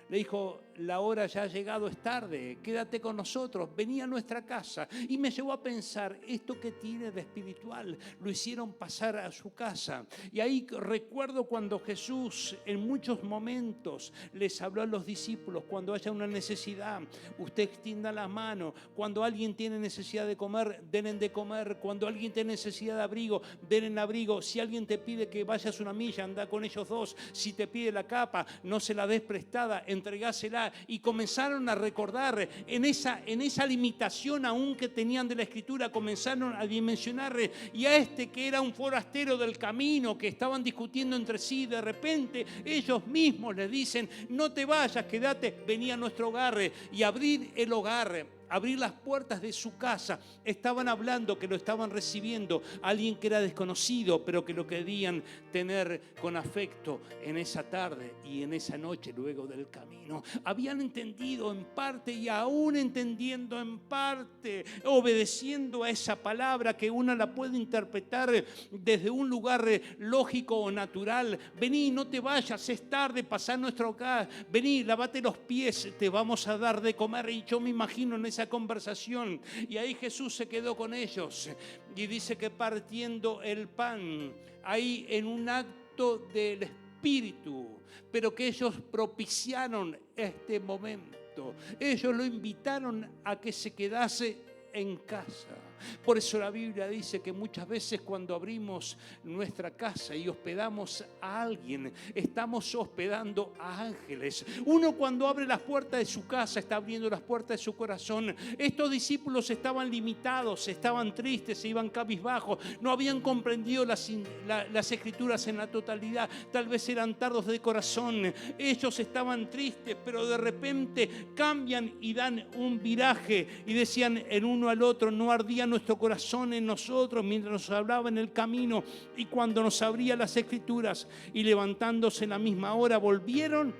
Le dijo, la hora ya ha llegado, es tarde, quédate con nosotros, vení a nuestra casa. Y me llevó a pensar, esto que tiene de espiritual, lo hicieron pasar a su casa. Y ahí recuerdo cuando Jesús en muchos momentos les habló a los discípulos, cuando haya una necesidad, usted extienda la mano. Cuando alguien tiene necesidad de comer, denle de comer. Cuando alguien tiene necesidad de abrigo, denle abrigo. Si alguien te pide que vayas una milla, anda con ellos dos. Si te pide la capa, no se la des prestada, entregásela. Y comenzaron a recordar en esa limitación aún que tenían de la Escritura, comenzaron a dimensionar, y a este que era un forastero del camino, que estaban discutiendo entre sí, de repente ellos mismos le dicen, no te vayas, quédate, vení a nuestro hogar. Y abrir el hogar, abrir las puertas de su casa, estaban hablando que lo estaban recibiendo alguien que era desconocido, pero que lo querían tener con afecto en esa tarde y en esa noche luego del camino. Habían entendido en parte y aún entendiendo en parte, obedeciendo a esa palabra que una la puede interpretar desde un lugar lógico o natural. Vení, no te vayas, es tarde, pasá nuestro hogar, vení, lavate los pies, te vamos a dar de comer. Y yo me imagino en esa conversación, y ahí Jesús se quedó con ellos y dice que partiendo el pan, ahí en un acto del Espíritu, pero que ellos propiciaron este momento, ellos lo invitaron a que se quedase en casa. Por eso la Biblia dice que muchas veces cuando abrimos nuestra casa y hospedamos a alguien, estamos hospedando a ángeles. Uno cuando abre las puertas de su casa está abriendo las puertas de su corazón. Estos discípulos estaban limitados, estaban tristes, se iban cabizbajos, no habían comprendido las Escrituras en la totalidad, tal vez eran tardos de corazón. Ellos estaban tristes, pero de repente cambian y dan un viraje y decían el uno al otro, no ardía nuestro corazón en nosotros mientras nos hablaba en el camino y cuando nos abría las Escrituras. Y levantándose en la misma hora volvieron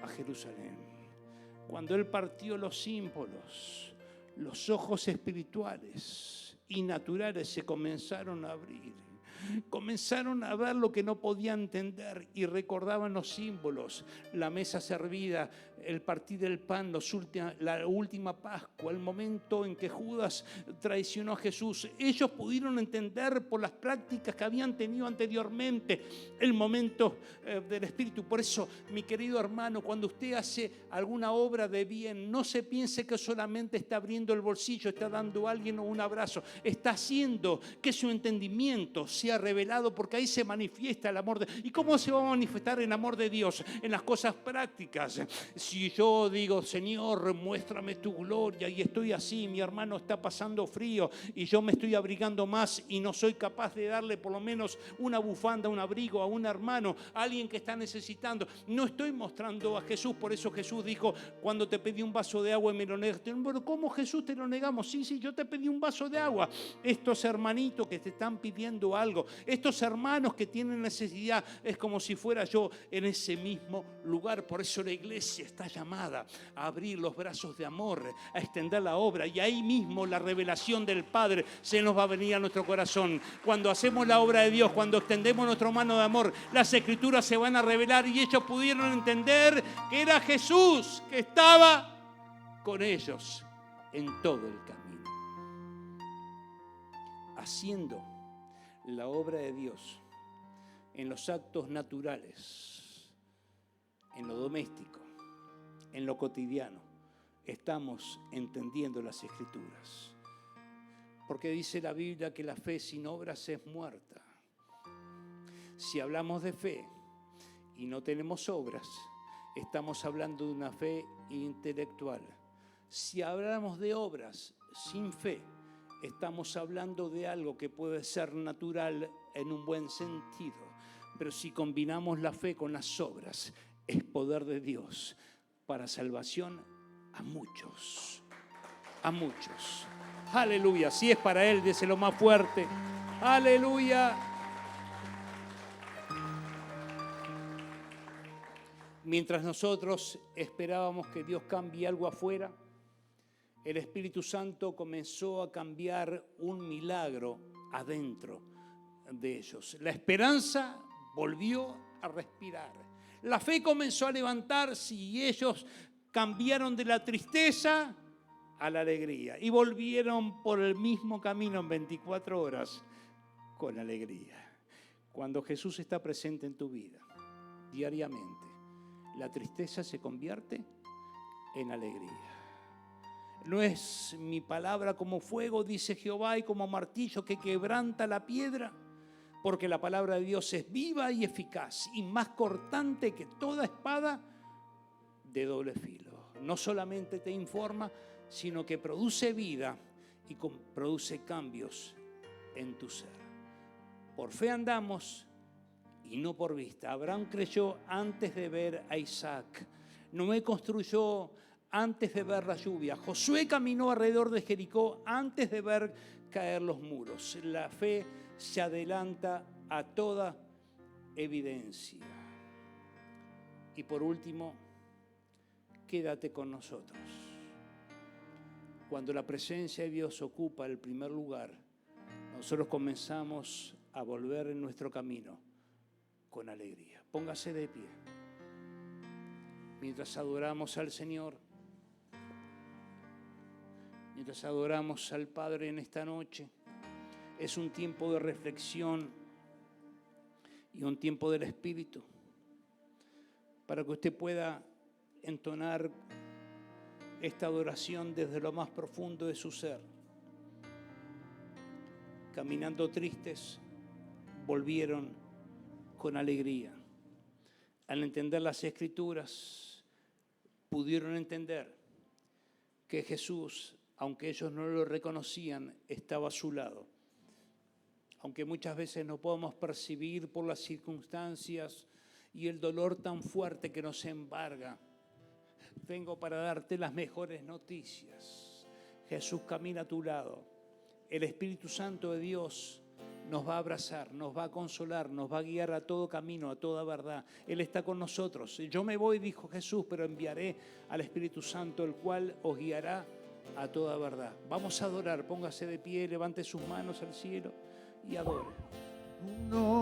a Jerusalén. Cuando Él partió los símbolos, los ojos espirituales y naturales se comenzaron a abrir. Comenzaron a ver lo que no podían entender y recordaban los símbolos, la mesa servida, el partir del pan, la última Pascua, el momento en que Judas traicionó a Jesús. Ellos pudieron entender por las prácticas que habían tenido anteriormente el momento del Espíritu. Por eso, mi querido hermano, cuando usted hace alguna obra de bien, no se piense que solamente está abriendo el bolsillo, está dando a alguien un abrazo, está haciendo que su entendimiento sea revelado, porque ahí se manifiesta el amor de Dios. ¿Y cómo se va a manifestar el amor de Dios? En las cosas prácticas. Si yo digo, Señor, muéstrame tu gloria, y estoy así, mi hermano está pasando frío y yo me estoy abrigando más y no soy capaz de darle por lo menos una bufanda, un abrigo a un hermano, a alguien que está necesitando, no estoy mostrando a Jesús. Por eso Jesús dijo, cuando te pedí un vaso de agua y me lo negaste. Bueno, ¿cómo, Jesús, te lo negamos? Sí, yo te pedí un vaso de agua. Estos hermanitos que te están pidiendo algo, estos hermanos que tienen necesidad, es como si fuera yo en ese mismo lugar. Por eso la iglesia está llamada a abrir los brazos de amor, a extender la obra, y ahí mismo la revelación del Padre se nos va a venir a nuestro corazón. Cuando hacemos la obra de Dios, cuando extendemos nuestra mano de amor, las Escrituras se van a revelar y ellos pudieron entender que era Jesús que estaba con ellos en todo el camino, haciendo la obra de Dios en los actos naturales, en lo doméstico, en lo cotidiano. Estamos entendiendo las Escrituras, porque dice la Biblia que la fe sin obras es muerta. Si hablamos de fe y no tenemos obras, estamos hablando de una fe intelectual. Si hablamos de obras sin fe, estamos hablando de algo que puede ser natural en un buen sentido, Pero si combinamos la fe con las obras, es poder de Dios para salvación a muchos. A muchos. Aleluya. Si es para Él, déselo más fuerte. Aleluya. Mientras nosotros esperábamos que Dios cambie algo afuera, el Espíritu Santo comenzó a cambiar un milagro adentro de ellos. La esperanza volvió a respirar. La fe comenzó a levantarse y ellos cambiaron de la tristeza a la alegría y volvieron por el mismo camino en 24 horas con alegría. Cuando Jesús está presente en tu vida diariamente, la tristeza se convierte en alegría. No es mi palabra como fuego, dice Jehová, y como martillo que quebranta la piedra, porque la palabra de Dios es viva y eficaz y más cortante que toda espada de doble filo. No solamente te informa, sino que produce vida y produce cambios en tu ser. Por fe andamos y no por vista. Abraham creyó antes de ver a Isaac. Noé construyó antes de ver la lluvia. Josué caminó alrededor de Jericó antes de ver caer los muros. La fe se adelanta a toda evidencia. Y por último, quédate con nosotros. Cuando la presencia de Dios ocupa el primer lugar, nosotros comenzamos a volver en nuestro camino con alegría. Póngase de pie. Mientras adoramos al Señor, mientras adoramos al Padre en esta noche, es un tiempo de reflexión y un tiempo del Espíritu para que usted pueda entonar esta adoración desde lo más profundo de su ser. Caminando tristes, volvieron con alegría. Al entender las Escrituras, pudieron entender que Jesús, aunque ellos no lo reconocían, estaba a su lado. Aunque muchas veces no podemos percibir por las circunstancias y el dolor tan fuerte que nos embarga, vengo para darte las mejores noticias. Jesús camina a tu lado. El Espíritu Santo de Dios nos va a abrazar, nos va a consolar, nos va a guiar a todo camino, a toda verdad. Él está con nosotros. Yo me voy, dijo Jesús, pero enviaré al Espíritu Santo, el cual os guiará a toda verdad. Vamos a adorar. Póngase de pie, levante sus manos al cielo y adore.